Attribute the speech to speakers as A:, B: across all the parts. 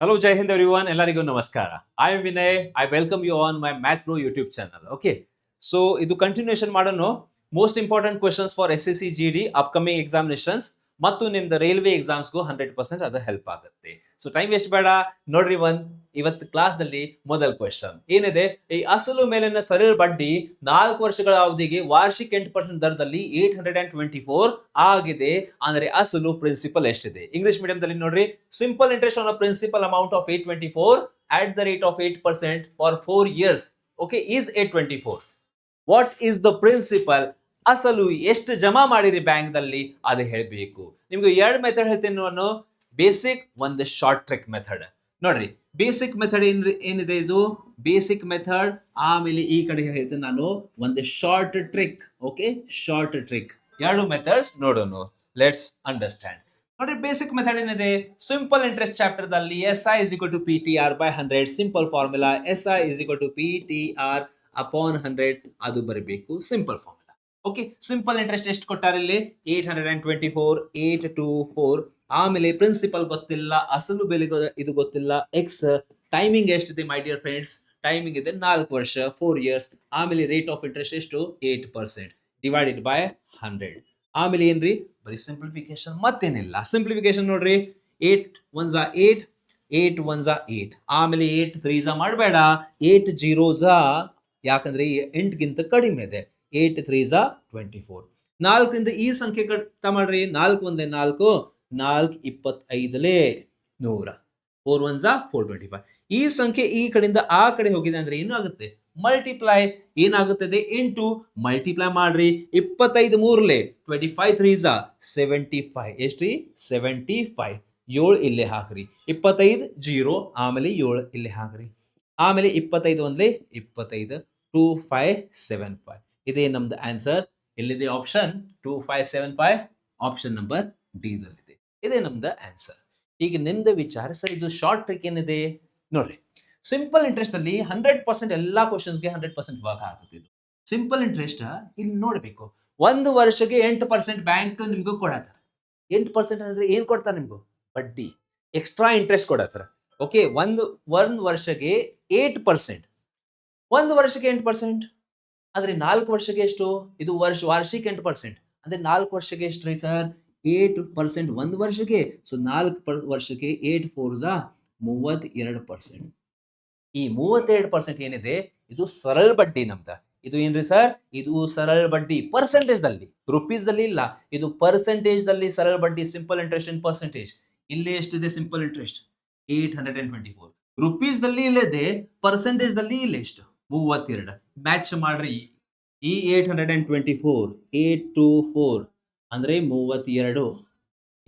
A: Hello, Jai Hind everyone. Ellarigu namaskara. I am Vinay. I welcome you on my Maths Bro YouTube channel. Okay. So, ಇದು continuation ಮಾಡೋಣ most important questions for SSC GD upcoming examinations ಮತ್ತು ನಿಮ್ದು railway ಎಕ್ಸಾಮ್ಸ್ಗೂ 100% ಅದು help ಆಗುತ್ತೆ. So time waste ಬೇಡ, ನೋಡ್ರಿ ಇವತ್ತು class ನಲ್ಲಿ ಮೊದಲ ಕ್ವೆಶನ್ ಏನಿದೆ, ಈ ಅಸಲು ಮೇಲಿನ ಸರಳ ಬಡ್ಡಿ 4 ವರ್ಷಗಳ ಅವಧಿಗೆ ವಾರ್ಷಿಕ 8% ದರದಲ್ಲಿ 824 ಆಗಿದೆ. ಅಂದ್ರೆ ಅಸಲು ಪ್ರಿನ್ಸಿಪಲ್ ಎಷ್ಟಿದೆ? ಇಂಗ್ಲಿಷ್ ಮೀಡಿಯಂ ದಲ್ಲಿ ನೋಡ್ರಿ, simple interest on principal amount of 824 at the rate of 8% for 4 years. Okay, is 824. What is the principal? ಅಸಲು ಎಷ್ಟು ಜಮಾ ಮಾಡಿರಿ ಬ್ಯಾಂಕ್ ದಲ್ಲಿ ಅದು ಹೇಳಬೇಕು. ನಿಮ್ಗೆ ಎರಡು ಮೆಥಡ್ ಹೇಳ್ತೀನಿ ನಾನು, ಬೇಸಿಕ್ ಒಂದು ಶಾರ್ಟ್ ಟ್ರಿಕ್ ಮೆಥಡ್. ನೋಡ್ರಿ, ಬೇಸಿಕ್ ಮೆಥಡ್ ಏನಿದೆ, ಇದು ಬೇಸಿಕ್ ಮೆಥಡ್. ಆಮೇಲೆ ಈ ಕಡೆ ಹೇಳ್ತೀನಿ ನಾನು ಒಂದು short trick. Okay, short trick, ಎರಡು ಮೆಥಡ್ಸ್ ನೋಡೋಣ. Let's understand. ನೋಡ್ರಿ, ಬೇಸಿಕ್ ಮೆಥಡ್ ಏನಿದೆ, ಸಿಂಪಲ್ ಇಂಟ್ರೆಸ್ಟ್ ಚಾಪ್ಟರ್ ದಲ್ಲಿ SI is equal to PTR by 100. Simple formula SI is equal to PTR upon 100 ಅದು ಬರಬೇಕು, simple formula. Okay, simple interest ಎಷ್ಟು ಕೊಟ್ಟಾರ ಇಲ್ಲಿ? 824, 824. ಆಮೇಲೆ ಪ್ರಿನ್ಸಿಪಲ್ ಗೊತ್ತಿಲ್ಲ, ಅಸಲು ಬೆಲೆ ಇದು ಗೊತ್ತಿಲ್ಲ, ಎಕ್ಸ್. ಟೈಮಿಂಗ್ ಎಷ್ಟಿದೆ ಮೈ ಡಿಯರ್ ಫ್ರೆಂಡ್ಸ್? ಟೈಮಿಂಗ್ ಇದೆ 4 ವರ್ಷ, 4 ಇಯರ್ಸ್. ಆಮೇಲೆ ರೇಟ್ ಆಫ್ ಇಂಟ್ರೆಸ್ಟ್ ಎಷ್ಟು? 8% ಡಿವೈಡೆಡ್ ಬೈ 100. ಆಮೇಲೆ ಏನ್ರಿ? ಬರೀ ಸಿಂಪ್ಲಿಫಿಕೇಶನ್, ಮತ್ತೇನಿಲ್ಲ. ಸಿಂಪ್ಲಿಫಿಕೇಶನ್ ನೋಡ್ರಿ, 8 1s 8, 8 1s 8. ಆಮೇಲೆ 8 3s ಮಾಡಬೇಡ, 8 0s, ಯಾಕಂದ್ರೆ 8ಗಿಂತ ಕಡಿಮೆ ಇದೆ. 8 3s 24. 4ರಿಂದ ಈ ಸಂಖ್ಯೆ ಕಡಿತ ಮಾಡ್ರಿ, 4 1 4, 4 25 100, 4 1s 425. ಈ ಸಂಖ್ಯೆ ಈ ಕಡೆಯಿಂದ ಆ ಕಡೆ ಹೋಗಿದೆ ಅಂದ್ರೆ ಏನಾಗುತ್ತೆ? ಮಲ್ಟಿಪ್ಲೈ. ಏನಾಗುತ್ತದೆ? ಇಂಟು ಮಲ್ಟಿಪ್ಲೈ ಮಾಡ್ರಿ. 25 3 25 3s 75. ಎಷ್ಟ್ರಿ? 75. 7 ಇಲ್ಲೇ ಹಾಕ್ರಿ. 25 0, ಆಮೇಲೆ 7 ಇಲ್ಲೇ ಹಾಕ್ರಿ. ಆಮೇಲೆ 25 1 25, 2575. ಇದೇ ನಮ್ದು ಆನ್ಸರ್. ಎಲ್ಲಿದೆ ಆಪ್ಷನ್? 2575 ಆಪ್ಷನ್ ನಂಬರ್ ಡಿ ದಲ್ಲಿದೆ. ಇದೇ ನಮ್ದು ಆನ್ಸರ್. ಈಗ ನಿಮ್ದು ವಿಚಾರ, ಸರ್ ಇದು ಶಾರ್ಟ್ ಟ್ರಿಕ್ ಏನಿದೆ ನೋಡ್ರಿ. ಸಿಂಪಲ್ ಇಂಟ್ರೆಸ್ಟ್ ಅಲ್ಲಿ 100% ಎಲ್ಲಾ ಕ್ವಶನ್ಸ್ಗೆ 100% ವರ್ಕ್ ಆಗುತ್ತೆ. ಇದು ಸಿಂಪಲ್ ಇಂಟ್ರೆಸ್ಟ್ ಇಲ್ಲಿ ನೋಡ್ಬೇಕು. 1 ವರ್ಷಕ್ಕೆ 8% ಬ್ಯಾಂಕ್ ನಿಮ್ಗೂ ಕೊಡತ್ತಾರ. 8% ಅಂದ್ರೆ ಏನ್ ಕೊಡ್ತಾರೆ ನಿಮ್ಗೂ? ಬಡ್ಡಿ, ಎಕ್ಸ್ಟ್ರಾ ಇಂಟ್ರೆಸ್ಟ್ ಕೊಡತ್ತಾರ. ಓಕೆ, ಒಂದು ವರ್ಷಕ್ಕೆ 8%. 1 ವರ್ಷಕ್ಕೆ 8%. ಆದ್ರೆ 4 ವರ್ಷಕ್ಕೆ ಎಷ್ಟು? ಇದು ವಾರ್ಷಿಕ 8%. ಅಂದ್ರೆ 4 ವರ್ಷಕ್ಕೆ ಎಷ್ಟು ರೀ ಸರ್? 8% 1 ವರ್ಷಕ್ಕೆ. ಸೊ 4 ವರ್ಷಕ್ಕೆ 8 4s 32%. ಈ 32% ಏನಿದೆ, ಇದು ಸರಳ ಬಡ್ಡಿ ನಮ್ದ. ಇದು ಏನ್ರಿ ಸರ್? ಇದು ಸರಳ ಬಡ್ಡಿ ಪರ್ಸೆಂಟೇಜ್ ದಲ್ಲಿ, ರುಪೀಸ್ ದಲ್ಲಿ ಇಲ್ಲ. ಇದು ಪರ್ಸೆಂಟೇಜ್ ದಲ್ಲಿ ಸರಳ ಬಡ್ಡಿ, ಸಿಂಪಲ್ ಇಂಟ್ರೆಸ್ಟ್ ಇನ್ ಪರ್ಸೆಂಟೇಜ್. ಇಲ್ಲಿ ಎಷ್ಟಿದೆ ಸಿಂಪಲ್ ಇಂಟ್ರೆಸ್ಟ್? 824. ರುಪೀಸ್ ದಲ್ಲಿ ಇಲ್ಲಿದೆ, ಪರ್ಸೆಂಟೇಜ್ ದಲ್ಲಿ ಇಲ್ಲ ಎಷ್ಟು? 32. ಮ್ಯಾಚ್ ಮಾಡ್ರಿ. ಈ 824 824 ಅಂದ್ರೆ 32.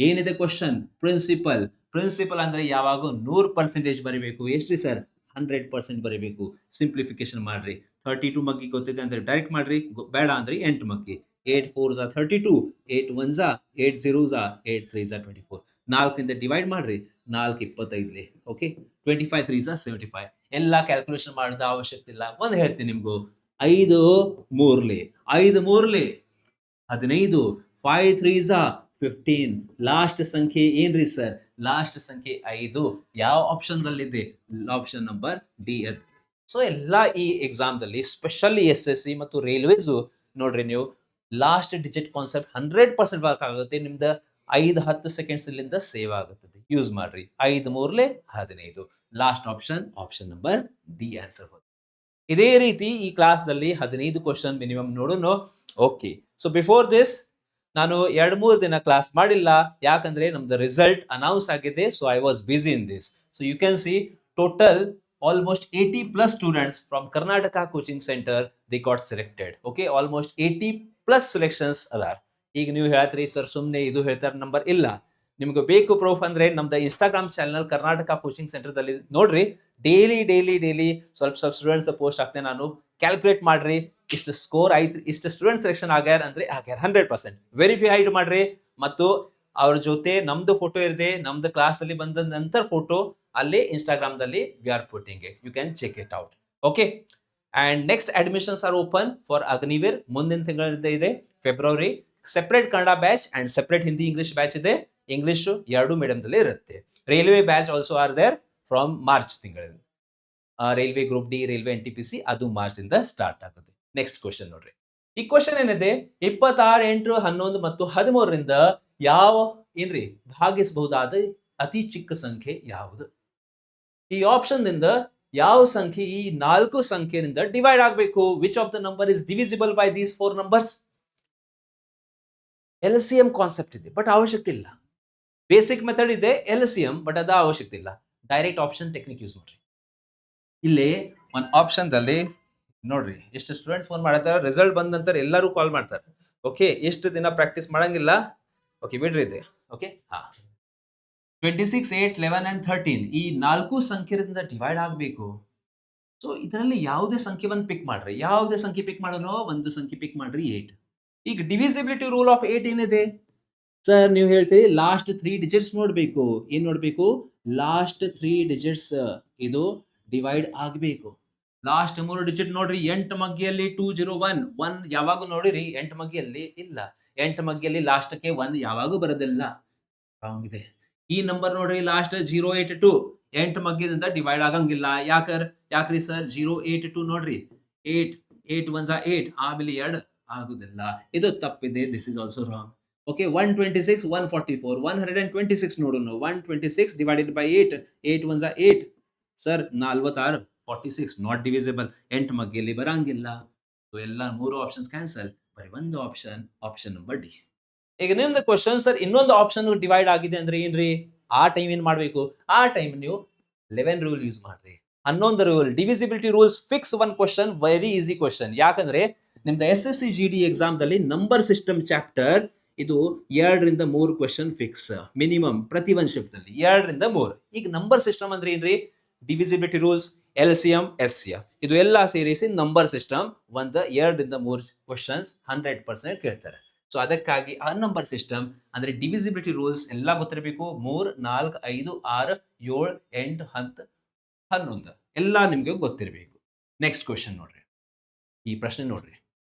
A: ಏನಿದೆ ಕ್ವಶನ್? ಪ್ರಿನ್ಸಿಪಲ್. ಪ್ರಿನ್ಸಿಪಲ್ ಅಂದ್ರೆ ಯಾವಾಗ 100% ಬರೀಬೇಕು. ಎಷ್ಟ್ರಿ ಸರ್? 100% ಬರೀಬೇಕು. ಸಿಂಪ್ಲಿಫಿಕೇಶನ್ ಮಾಡ್ರಿ. 32 ಮಗ್ಗಿ ಗೊತ್ತಿದೆ ಅಂದ್ರೆ ಡೈರೆಕ್ಟ್ ಮಾಡ್ರಿ, ಬೇಡ ಅಂದ್ರೆ 8 ಮಗ್ಗಿ. 8 4s 32, 8 1s 8 0s 8 3s 24. 4ರಿಂದ divide ಮಾಡ್ರಿ, 4 25. Okay, 25 3s 75. ಎಲ್ಲ ಕ್ಯಾಲ್ಕುಲೇಷನ್ ಮಾಡೋದ ಅವಶ್ಯಕತೆ ಇಲ್ಲ. ಒಂದು ಹೇಳ್ತೀನಿ ನಿಮ್ಗೂ, 5 3 5 3 15, 5 3s 15. ಲಾಸ್ಟ್ ಸಂಖ್ಯೆ ಏನ್ರಿ ಸರ್? ಲಾಸ್ಟ್ ಸಂಖ್ಯೆ 5. ಯಾವ ಆಪ್ಷನ್ ದಲ್ಲಿದೆ? ಆಪ್ಷನ್ ನಂಬರ್ ಡಿ ಅದು. ಸೊ ಎಲ್ಲ ಈ ಎಕ್ಸಾಮ್ ದಲ್ಲಿ, ಸ್ಪೆಷಲಿ SSC ಮತ್ತು ರೈಲ್ವೇಸ್ ನೋಡ್ರಿ, ನೀವು ಲಾಸ್ಟ್ ಡಿಜಿಟ್ ಕಾನ್ಸೆಪ್ಟ್ 100% ವರ್ಕ್ ಆಗುತ್ತೆ. ನಿಮ್ದು 5-10 ಸೆಕೆಂಡ್ಸ್ ಇಲ್ಲಿಂದ ಸೇವ್ ಆಗುತ್ತದೆ. ಯೂಸ್ ಮಾಡ್ರಿ. 5 3 15. Last option, option number D answer. ಇದೇ ರೀತಿ ಈ ಕ್ಲಾಸ್ ದಲ್ಲಿ 15 ಕ್ವಶನ್ ಮಿನಿಮಮ್ ನೋಡೋಣ. ಓಕೆ, ಸೊ ಬಿಫೋರ್ ದಿಸ್ ನಾನು 2-3 ದಿನ ಕ್ಲಾಸ್ ಮಾಡಿಲ್ಲ, ಯಾಕಂದ್ರೆ ನಮ್ದು ರಿಸಲ್ಟ್ ಅನೌನ್ಸ್ ಆಗಿದೆ. So I was busy in this. So you can see total almost 80 plus students from Karnataka coaching center, they got selected. Okay, almost 80 plus selections adar. ಈಗ ನೀವು ಹೇಳ್ತೀರಿ sir ಸುಮ್ಮನೆ ಇದು ಹೇಳ್ತಾರೆ ನಂಬರ್ ಇಲ್ಲ. ನಿಮ್ಗೆ ಬೇಕು ಪ್ರೂಫ್ ಅಂದ್ರೆ ನಮ್ದು Instagram channel Karnataka coaching centre ದಲ್ಲಿ ನೋಡ್ರಿ. ಡೈಲಿ ಸ್ವಲ್ಪ ಸ್ಟೂಡೆಂಟ್ಸ್ ಪೋಸ್ಟ್ ಆಗ್ತೇನೆ ನಾನು. ಕ್ಯಾಲ್ಕುಲೇಟ್ ಮಾಡ್ರಿ, ಇಷ್ಟು ಸ್ಕೋರ್ ಆಯ್ತು, ಇಷ್ಟು ಸ್ಟೂಡೆಂಟ್ ಸೆಲೆಕ್ಷನ್ ಆಗ್ಯಾರ ಅಂದ್ರೆ ಆಗ್ಯಾರ 100%. ವೆರಿಫೈಡ್ ಮಾಡ್ರಿ. ಮತ್ತು ಅವ್ರ ಜೊತೆ ನಮ್ದು ಫೋಟೋ ಇರದೆ, ನಮ್ದು ಕ್ಲಾಸ್ ಅಲ್ಲಿ ಬಂದ ನಂತರ ಫೋಟೋ ಅಲ್ಲಿ ಇನ್ಸ್ಟಾಗ್ರಾಮ್ ದಲ್ಲಿ we are putting it. You can check it out. Okay, and next admissions are open for Agniveer. ಮುಂದಿನ ತಿಂಗಳಿಂದ ಇದೆ February. Separate Kannada batch and separate Hindi English batch ಇದೆ. ಇಂಗ್ಲಿಷ್ 2 ಮೀಡಿಯಂ ದಲ್ಲಿ ಇರುತ್ತೆ. Railway batch also are there. From March ತಿಂಗಳಲ್ಲಿ. Railway group D, railway NTPC ಅದು March ಇಂದ start ಆಗುತ್ತೆ. ನೆಕ್ಸ್ಟ್ ಕ್ವಶನ್ ನೋಡ್ರಿ. ಈ ಕ್ವಶನ್ ಏನಿದೆ 26, 8, 11 ಮತ್ತು 13ರಿಂದ ಯಾವ ಏನ್ರಿ ಭಾಗಿಸಬಹುದಾದ ಅತಿ ಚಿಕ್ಕ ಸಂಖ್ಯೆ ಯಾವುದು? ಈ ಆಪ್ಷನ್ ದಿಂದ ಯಾವ ಸಂಖ್ಯೆ ಈ 4 ಸಂಖ್ಯೆಯಿಂದ ಡಿವೈಡ್ ಆಗಬೇಕು? Which of the number is divisible by these 4 numbers? LCM concept ಇದೆ, ಬಟ್ ಅವಶ್ಯಕತೆ ಇಲ್ಲ. ಬೇಸಿಕ್ ಮೆಥಡ್ ಇದೆ LCM, ಬಟ್ ಅದ ಅವಶ್ಯಕತೆ ಇಲ್ಲ. ಡೈರೆಕ್ಟ್ ಆಪ್ಷನ್ ಟೆಕ್ನಿಕ್ ಯೂಸ್ ಮಾಡ್ರಿ. ಇಲ್ಲಿ ಒಂದು ಆಪ್ಷನ್ ದಲ್ಲಿ ನೋಡ್ರಿ, ಎಷ್ಟು ಸ್ಟೂಡೆಂಟ್ಸ್ ಫೋನ್ ಮಾಡತ್ತಾರ, ರಿಸಲ್ಟ್ ಬಂದ ನಂತರ ಎಲ್ಲರೂ ಕಾಲ್ ಮಾಡ್ತಾರೆ. ಓಕೆ, ಎಷ್ಟು ದಿನ ಪ್ರಾಕ್ಟೀಸ್ ಮಾಡಂಗಿಲ್ಲ. ಓಕೆ, ಬಿಡ್ರಿ ಇದೆ. ಓಕೆ, 26, 8, 11 and 13 ಈ 4 ಸಂಖ್ಯೆಯಿಂದ ಡಿವೈಡ್ ಆಗಬೇಕು. ಸೊ ಇದರಲ್ಲಿ ಯಾವುದೇ ಸಂಖ್ಯೆ ಒಂದು ಪಿಕ್ ಮಾಡ್ರಿ. ಯಾವುದೇ ಸಂಖ್ಯೆ ಪಿಕ್ ಮಾಡೋಣ, ಒಂದು ಸಂಖ್ಯೆ ಪಿಕ್ ಮಾಡ್ರಿ 8. ಈಗ ಡಿವಿಸಿಬಿಲಿಟಿ ರೂಲ್ ಆಫ್ 8 ಏನಿದೆ ಸರ್? ನೀವು ಹೇಳ್ತೀರಿ ಲಾಸ್ಟ್ 3 ಡಿಜಿಟ್ಸ್ ನೋಡ್ಬೇಕು. ಏನ್ ನೋಡ್ಬೇಕು? ಲಾಸ್ಟ್ 3 ಡಿಜಿಟ್ಸ್ ಇದು ಡಿವೈಡ್ ಆಗಬೇಕು. ಲಾಸ್ಟ್ 3 ಡಿಜಿಟ್ ನೋಡ್ರಿ. 8 ಮಗ್ಗಿಯಲ್ಲಿ 201 1 ಯಾವಾಗೂ ನೋಡಿರಿ 8 ಮಗ್ಗಿಯಲ್ಲಿ ಇಲ್ಲ. 8 ಮಗ್ಗಿಯಲ್ಲಿ ಲಾಸ್ಟ್ಗೆ 1 ಯಾವಾಗೂ ಬರೋದಿಲ್ಲ. ರಾಂಗ್ ಇದೆ. ಈ ನಂಬರ್ ನೋಡ್ರಿ, ಲಾಸ್ಟ್ 082 8 ಮಗ್ಗಿದಿಂದ ಡಿವೈಡ್ ಆಗಂಗಿಲ್ಲ. ಯಾಕ್ರಿ ಸರ್? 082 ನೋಡ್ರಿ, 8 8 1 8 ಆಮೇಲೆ 2 ಆಗುದಿಲ್ಲ. ಇದು ತಪ್ಪಿದೆ. This is also wrong. Okay, 126 144 126 ನೋಡೋಣ. 126 divided by 8 8 1 8 sir 46 46 not divisible. 8 ಮಗ್ಗಿಯಲ್ಲಿ ಬರಂಗಿಲ್ಲ. ಸೊ ಎಲ್ಲ 3 ಆಪ್ಷನ್ಸ್ ಕ್ಯಾನ್ಸಲ್. ಬರೀ ಒಂದು ಆಪ್ಷನ್ ನಂಬರ್ ಡಿ. ಈಗ ನಿಮ್ದು ಕ್ವಶನ್ ಸರ್, ಇನ್ನೊಂದು ಆಪ್ಷನ್ ಡಿವೈಡ್ ಆಗಿದೆ ಅಂದ್ರೆ ಏನ್ರಿ? ಆ ಟೈಮ್ ಏನ್ ಮಾಡ್ಬೇಕು? ಆ ಟೈಮ್ ನೀವು 11 ರೂಲ್ ಯೂಸ್ ಮಾಡ್ರಿ. 11 rule, divisibility rules fix one question, very easy question. ಯಾಕಂದ್ರೆ ನಿಮ್ದು SSC GD ಎಕ್ಸಾಮ್ ದಲ್ಲಿ ನಂಬರ್ ಸಿಸ್ಟಮ್ ಚಾಪ್ಟರ್ ಇದು 2 ರಿಂದ 3 ಕ್ವಶನ್ ಫಿಕ್ಸ್ ಮಿನಿಮಮ್ ಪ್ರತಿ ಒಂದು ಶಿಫ್ಟ್ ಅಲ್ಲಿ 2 ರಿಂದ 3. ಈಗ ನಂಬರ್ ಸಿಸ್ಟಮ್ ಅಂದ್ರೆ ಏನ್ರಿ? ಡಿವಿಸಿಬಿಲಿಟಿ ರೂಲ್ಸ್, LCM, SCF ಇದು ಎಲ್ಲ ಸೇರಿಸಿ ನಂಬರ್ ಸಿಸ್ಟಮ್ ಒಂದು 2 ರಿಂದ 3 ಕ್ವಶನ್ಸ್ 100% ಕೇಳ್ತಾರೆ. ಸೊ ಅದಕ್ಕಾಗಿ ಆ ನಂಬರ್ ಸಿಸ್ಟಮ್ ಅಂದ್ರೆ ಡಿವಿಸಿಬಿಲಿಟಿ ರೂಲ್ಸ್ ಎಲ್ಲ ಗೊತ್ತಿರಬೇಕು. 3, 4, 5, 6, 7, 8, 10, 11 ಎಲ್ಲ ನಿಮ್ಗೆ ಗೊತ್ತಿರಬೇಕು. ನೆಕ್ಸ್ಟ್ ಕ್ವಶನ್ ನೋಡ್ರಿ. ಈ ಪ್ರಶ್ನೆ ನೋಡ್ರಿ,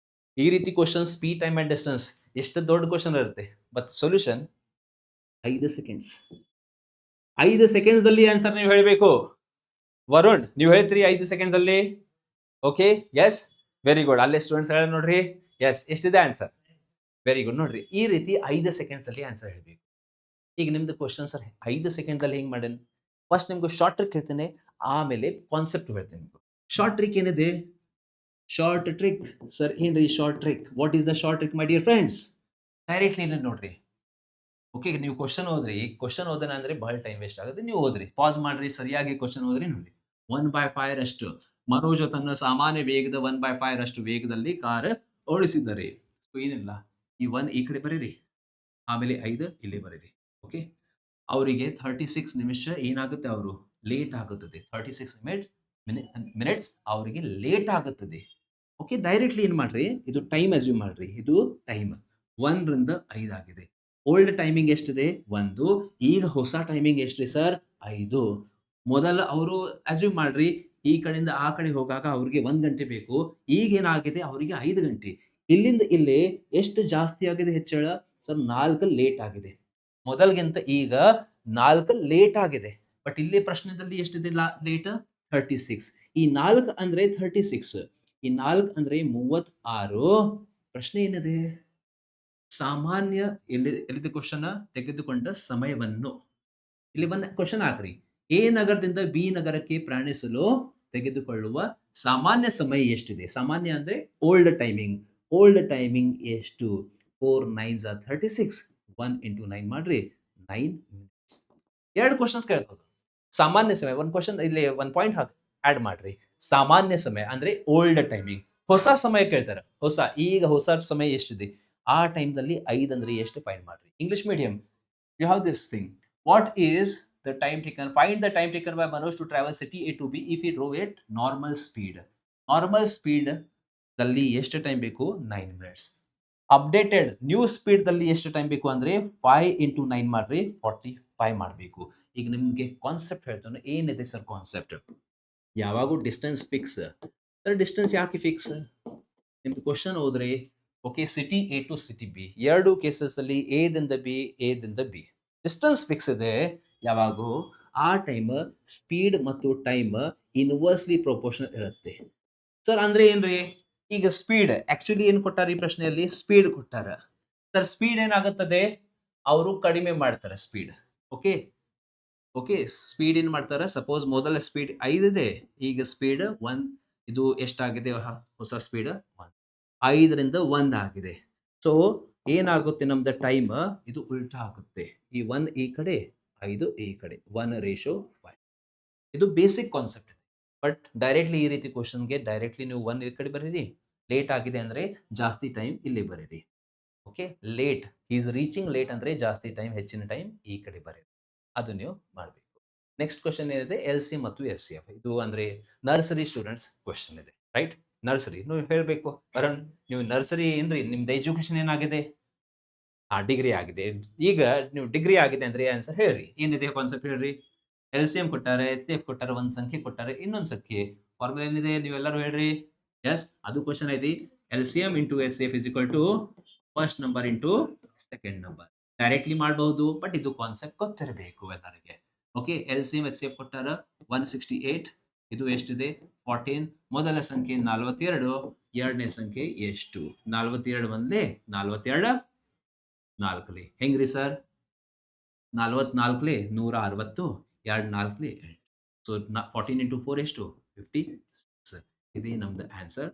A: ಈ ರೀತಿ question speed, time and distance ಎಷ್ಟು ದೊಡ್ಡ ಕ್ವಶನ್ ಇರುತ್ತೆ, ಬಟ್ ಸೊಲ್ಯೂಷನ್ 5 ಸೆಕೆಂಡ್ಸ್. 5 ಸೆಕೆಂಡ್ಸ್ ಅಲ್ಲಿ ಆನ್ಸರ್ ನೀವು ಹೇಳಬೇಕು. ವರುಣ್, ನೀವು ಹೇಳ್ತೀರಿ 5 ಸೆಕೆಂಡ್ಸ್ ಅಲ್ಲಿ? Okay, yes, very good. ಅಲ್ಲೇ ಸ್ಟೂಡೆಂಟ್ಸ್ ಹೇಳ ನೋಡ್ರಿ. ಎಸ್, ಎಷ್ಟಿದೆ ಆನ್ಸರ್? Very good. ನೋಡ್ರಿ, ಈ ರೀತಿ 5 ಸೆಕೆಂಡ್ಸ್ ಅಲ್ಲಿ ಆನ್ಸರ್ ಹೇಳಬೇಕು. ಈಗ ನಿಮ್ದು ಕ್ವಶನ್ ಸರ್ 5 ಸೆಕೆಂಡ್ ಅಲ್ಲಿ ಹೆಂಗ್ ಮಾಡೇನ್? ಫಸ್ಟ್ ನಿಮ್ಗೆ ಶಾರ್ಟ್ ಟ್ರಿಕ್ ಹೇಳ್ತೇನೆ, ಆಮೇಲೆ ಕಾನ್ಸೆಪ್ಟ್ ಹೇಳ್ತೇನೆ. ಶಾರ್ಟ್ ಟ್ರಿಕ್ ಏನಿದೆ? ಶಾರ್ಟ್ ಟ್ರಿಕ್ ಸರ್ ಏನ್ರಿ short trick? What is the short trick my dear friends? Directly ಇಲ್ಲ ನೋಡ್ರಿ. ಓಕೆ, ನೀವು ಕ್ವಶನ್ ಓದ್ರಿ. ಕ್ವಶನ್ ಓದನ ಅಂದ್ರೆ ಬಹಳ ಟೈಮ್ ವೇಸ್ಟ್ ಆಗುತ್ತೆ. ನೀವು ಓದ್ರಿ, ಪಾಸ್ ಮಾಡ್ರಿ, ಸರಿಯಾಗಿ ಕ್ವಶನ್ ಓದ್ರಿ. ನೋಡಿ, 1/5 ರಷ್ಟು ಮನೋಜ್ ತನ್ನ ಸಾಮಾನ್ಯ ವೇಗದ 1/5 ರಷ್ಟು ವೇಗದಲ್ಲಿ ಕಾರ್ ಓಡಿಸಿದ್ದಾರೆ. ಸೊ ಏನಿಲ್ಲ, ಈ 1 ಈ ಕಡೆ ಬರೀರಿ, ಆಮೇಲೆ 5 ಇಲ್ಲಿ ಬರೀರಿ. ಓಕೆ, ಅವರಿಗೆ 36 ನಿಮಿಷ ಏನಾಗುತ್ತೆ, ಅವರು ಲೇಟ್ ಆಗುತ್ತದೆ. 36 ಮಿನಿಟ್ಸ್ ಅವರಿಗೆ ಲೇಟ್ ಆಗುತ್ತದೆ. ಓಕೆ, ಡೈರೆಕ್ಟ್ಲಿ ಏನ್ ಮಾಡ್ರಿ, ಇದು ಟೈಮ್ ಅಸ್ಯೂಮ್ ಮಾಡ್ರಿ. ಇದು ಟೈಮ್ 1 ರಿಂದ 5 ಆಗಿದೆ. ಓಲ್ಡ್ ಟೈಮಿಂಗ್ ಎಷ್ಟಿದೆ? 1. ಈಗ ಹೊಸ ಟೈಮಿಂಗ್ ಎಷ್ಟ್ರಿ ಸರ್? 5. ಮೊದಲ ಅವರು ಅಸ್ಯೂಮ್ ಮಾಡ್ರಿ, ಈ ಕಡೆಯಿಂದ ಆ ಕಡೆ ಹೋಗಾಗ ಅವ್ರಿಗೆ 1 ಗಂಟೆ ಬೇಕು. ಈಗ ಏನಾಗಿದೆ, ಅವರಿಗೆ 5 ಗಂಟೆ. ಇಲ್ಲಿಂದ ಇಲ್ಲಿ ಎಷ್ಟು ಜಾಸ್ತಿ ಆಗಿದೆ ಹೆಚ್ಚಳ ಸರ್? 4 ಲೇಟ್ ಆಗಿದೆ. ಮೊದಲ್ಗಿಂತ ಈಗ 4 ಲೇಟ್ ಆಗಿದೆ. ಬಟ್ ಇಲ್ಲಿ ಪ್ರಶ್ನೆದಲ್ಲಿ ಎಷ್ಟಿದೆ ಲೇಟ್? 36. ಈ 4 ಅಂದ್ರೆ 36, ಈ 4 ಅಂದ್ರೆ 36. ಪ್ರಶ್ನೆ ಏನಿದೆ? ಸಾಮಾನ್ಯ ಎಲ್ಲಿದೆ ಕ್ವಶನ್? ತೆಗೆದುಕೊಂಡ ಸಮಯವನ್ನು ಇಲ್ಲಿ ಒಂದು ಕ್ವಶನ್ ಹಾಕ್ರಿ. ಎ ನಗರದಿಂದ ಬಿ ನಗರಕ್ಕೆ ಪ್ರಯಾಣಿಸಲು ತೆಗೆದುಕೊಳ್ಳುವ ಸಾಮಾನ್ಯ ಸಮಯ ಎಷ್ಟಿದೆ? ಸಾಮಾನ್ಯ ಅಂದ್ರೆ ಓಲ್ಡ್ ಟೈಮಿಂಗ್. ಓಲ್ಡ್ ಟೈಮಿಂಗ್ ಎಷ್ಟು? 4 9s are 36. 1 into 9 ಮಾಡ್ರಿ, 9 minutes. 2 ಕ್ವಶನ್ಸ್ ಕೇಳ್ಬೋದು. ಸಾಮಾನ್ಯ ಸಮಯ, ಒಂದು ಕ್ವಶನ್ ಇಲ್ಲಿ 1 ಪಾಯಿಂಟ್ ಆಡ್ ಮಾಡ್ರಿ. ಸಾಮಾನ್ಯ ಸಮಯ ಅಂದ್ರೆ ಓಲ್ಡ್ ಟೈಮಿಂಗ್. ಹೊಸ ಸಮಯ ಕೇಳ್ತಾರೆ. ಈಗ ಹೊಸ ಸಮಯ ಎಷ್ಟಿದೆ? ಆ ಟೈಮ್ದಲ್ಲಿ 5 ಅಂದ್ರೆ ಎಷ್ಟು ಫೈಂಡ್ ಮಾಡ್ರಿ. English medium, you have this thing. What is the time taken? Find the time taken by Manoj to travel city A to B if he drove at normal speed. Normal speed ದಲ್ಲಿ ಎಷ್ಟು time ಬೇಕು? 9 minutes. Updated new speed ದಲ್ಲಿ ಎಷ್ಟು time ಬೇಕು ಅಂದ್ರೆ 5 into 9 ಮಾಡ್ರಿ, 45 ಮಾಡಬೇಕು. ಈಗ ನಿಮ್ಗೆ ಕಾನ್ಸೆಪ್ಟ್ ಹೇಳ್ತಾನೆ. ಏನಿದೆ ಸರ್ ಕಾನ್ಸೆಪ್ಟ್? ಯಾವಾಗೂ ಡಿಸ್ಟೆನ್ಸ್ ಫಿಕ್ಸ್ ಸರ್. ಡಿಸ್ಟೆನ್ಸ್ ಯಾಕೆ ಫಿಕ್ಸ್? ನಿಮ್ದು ಕ್ವಶನ್ ಹೋದ್ರೆ okay, city A to city B, 2 cases ಅಲ್ಲಿ A ದಿಂದ B ಡಿಸ್ಟೆನ್ಸ್ ಫಿಕ್ಸ್ ಇದೆ. ಯಾವಾಗೂ ಆ ಟೈಮ್ ಸ್ಪೀಡ್ ಮತ್ತು ಟೈಮ್ ಇನ್ವರ್ಸ್ಲಿ ಪ್ರೊಪೋರ್ಷನಲ್ ಇರುತ್ತೆ. ಸರ್ ಅಂದ್ರೆ ಏನ್ರಿ? ಈಗ ಸ್ಪೀಡ್ ಆಕ್ಚುಲಿ ಏನ್ ಕೊಟ್ಟಾರ ಈ ಪ್ರಶ್ನೆಯಲ್ಲಿ? ಸ್ಪೀಡ್ ಕೊಟ್ಟಾರ. ಸರ್ ಸ್ಪೀಡ್ ಏನಾಗುತ್ತದೆ? ಅವರು ಕಡಿಮೆ ಮಾಡ್ತಾರೆ ಸ್ಪೀಡ್. ಓಕೆ ಓಕೆ ಸ್ಪೀಡ್ ಏನ್ ಮಾಡ್ತಾರೆ? ಸಪೋಸ್ ಮೊದಲ ಸ್ಪೀಡ್ 5 ಇದೆ, ಈಗ ಸ್ಪೀಡ್ 1. ಇದು ಎಷ್ಟಾಗಿದೆ? ಹೊಸ ಸ್ಪೀಡ್ 1. 5ರಿಂದ 1 ಆಗಿದೆ. ಸೊ ಏನಾಗುತ್ತೆ ನಮ್ದು ಟೈಮ್? ಇದು ಉಲ್ಟಾ ಆಗುತ್ತೆ. ಈ 1 ಈ ಕಡೆ, 5 ಈ ಕಡೆ, 1:5. ಇದು ಬೇಸಿಕ್ ಕಾನ್ಸೆಪ್ಟ್ ಇದೆ. ಬಟ್ ಡೈರೆಕ್ಟ್ಲಿ ಈ ರೀತಿ ಕ್ವಶನ್ಗೆ ಡೈರೆಕ್ಟ್ಲಿ ನೀವು 1 ಈ ಕಡೆ ಬರೀರಿ, ಲೇಟ್ ಆಗಿದೆ ಅಂದ್ರೆ ಜಾಸ್ತಿ ಟೈಮ್ ಇಲ್ಲಿ ಬರೀರಿ. Okay late is reaching late ಅಂದ್ರೆ ಜಾಸ್ತಿ ಟೈಮ್, ಹೆಚ್ಚಿನ ಟೈಮ್ ಈ ಕಡೆ ಬರೀರಿ. ಅದು ನೀವು ಮಾಡಬೇಕು. ನೆಕ್ಸ್ಟ್ ಕ್ವಶನ್ ಏನಿದೆ? LC ಮತ್ತು SCF. ಇದು ಅಂದ್ರೆ ನರ್ಸರಿ ಸ್ಟೂಡೆಂಟ್ಸ್ ಕ್ವಶನ್ ಇದೆ, ರೈಟ್? ನರ್ಸರಿ ನೀವು ಹೇಳಬೇಕು ಅರುಣ್, ನೀವು ನರ್ಸರಿ ಏನ್ರಿ ನಿಮ್ದು ಎಜುಕೇಶನ್ ಏನಾಗಿದೆ? ಡಿಗ್ರಿ ಆಗಿದೆ. ಈಗ ನೀವು ಡಿಗ್ರಿ ಆಗಿದೆ ಅಂದ್ರೆ ಆನ್ಸರ್ ಹೇಳ್ರಿ. ಏನಿದೆ ಕಾನ್ಸೆಪ್ಟ್ ಹೇಳ್ರಿ. LCM ಕೊಟ್ಟಾರೆ, SCF ಕೊಟ್ಟಾರೆ, ಒಂದ್ ಸಂಖ್ಯೆ ಕೊಟ್ಟಾರೆ, ಇನ್ನೊಂದ್ ಸಂಖ್ಯೆ. ಫಾರ್ಮುಲಾ ಏನಿದೆ ನೀವೆಲ್ಲರೂ ಹೇಳ್ರಿ. ಎಸ್ ಅದು ಕ್ವಶನ್ ಐತಿ. LCM into SCF is equal to first number into second number. Directly ಮಾಡಬಹುದು, ಬಟ್ ಇದು ಕಾನ್ಸೆಪ್ಟ್ ಗೊತ್ತಿರಬೇಕು ಎಲ್ಲರಿಗೆ. ಓಕೆ LCM SCF ಕೊಟ್ಟಾರ 168. ಇದು ಎಷ್ಟಿದೆ? 14. ಮೊದಲ ಸಂಖ್ಯೆ 42, ಎರಡನೇ ಸಂಖ್ಯೆ ಎಷ್ಟು? 42 ಒಂದೇ, 42 4ಲಿ. ಹೆಂಗ್ರಿ ಸರ್? 44ಲಿ 160, 2 4ಲಿ 8. ಸೊ 14 ಇಂಟು 4 ಎಷ್ಟು? 56. ಇದೇ ನಮ್ದು ಆನ್ಸರ್.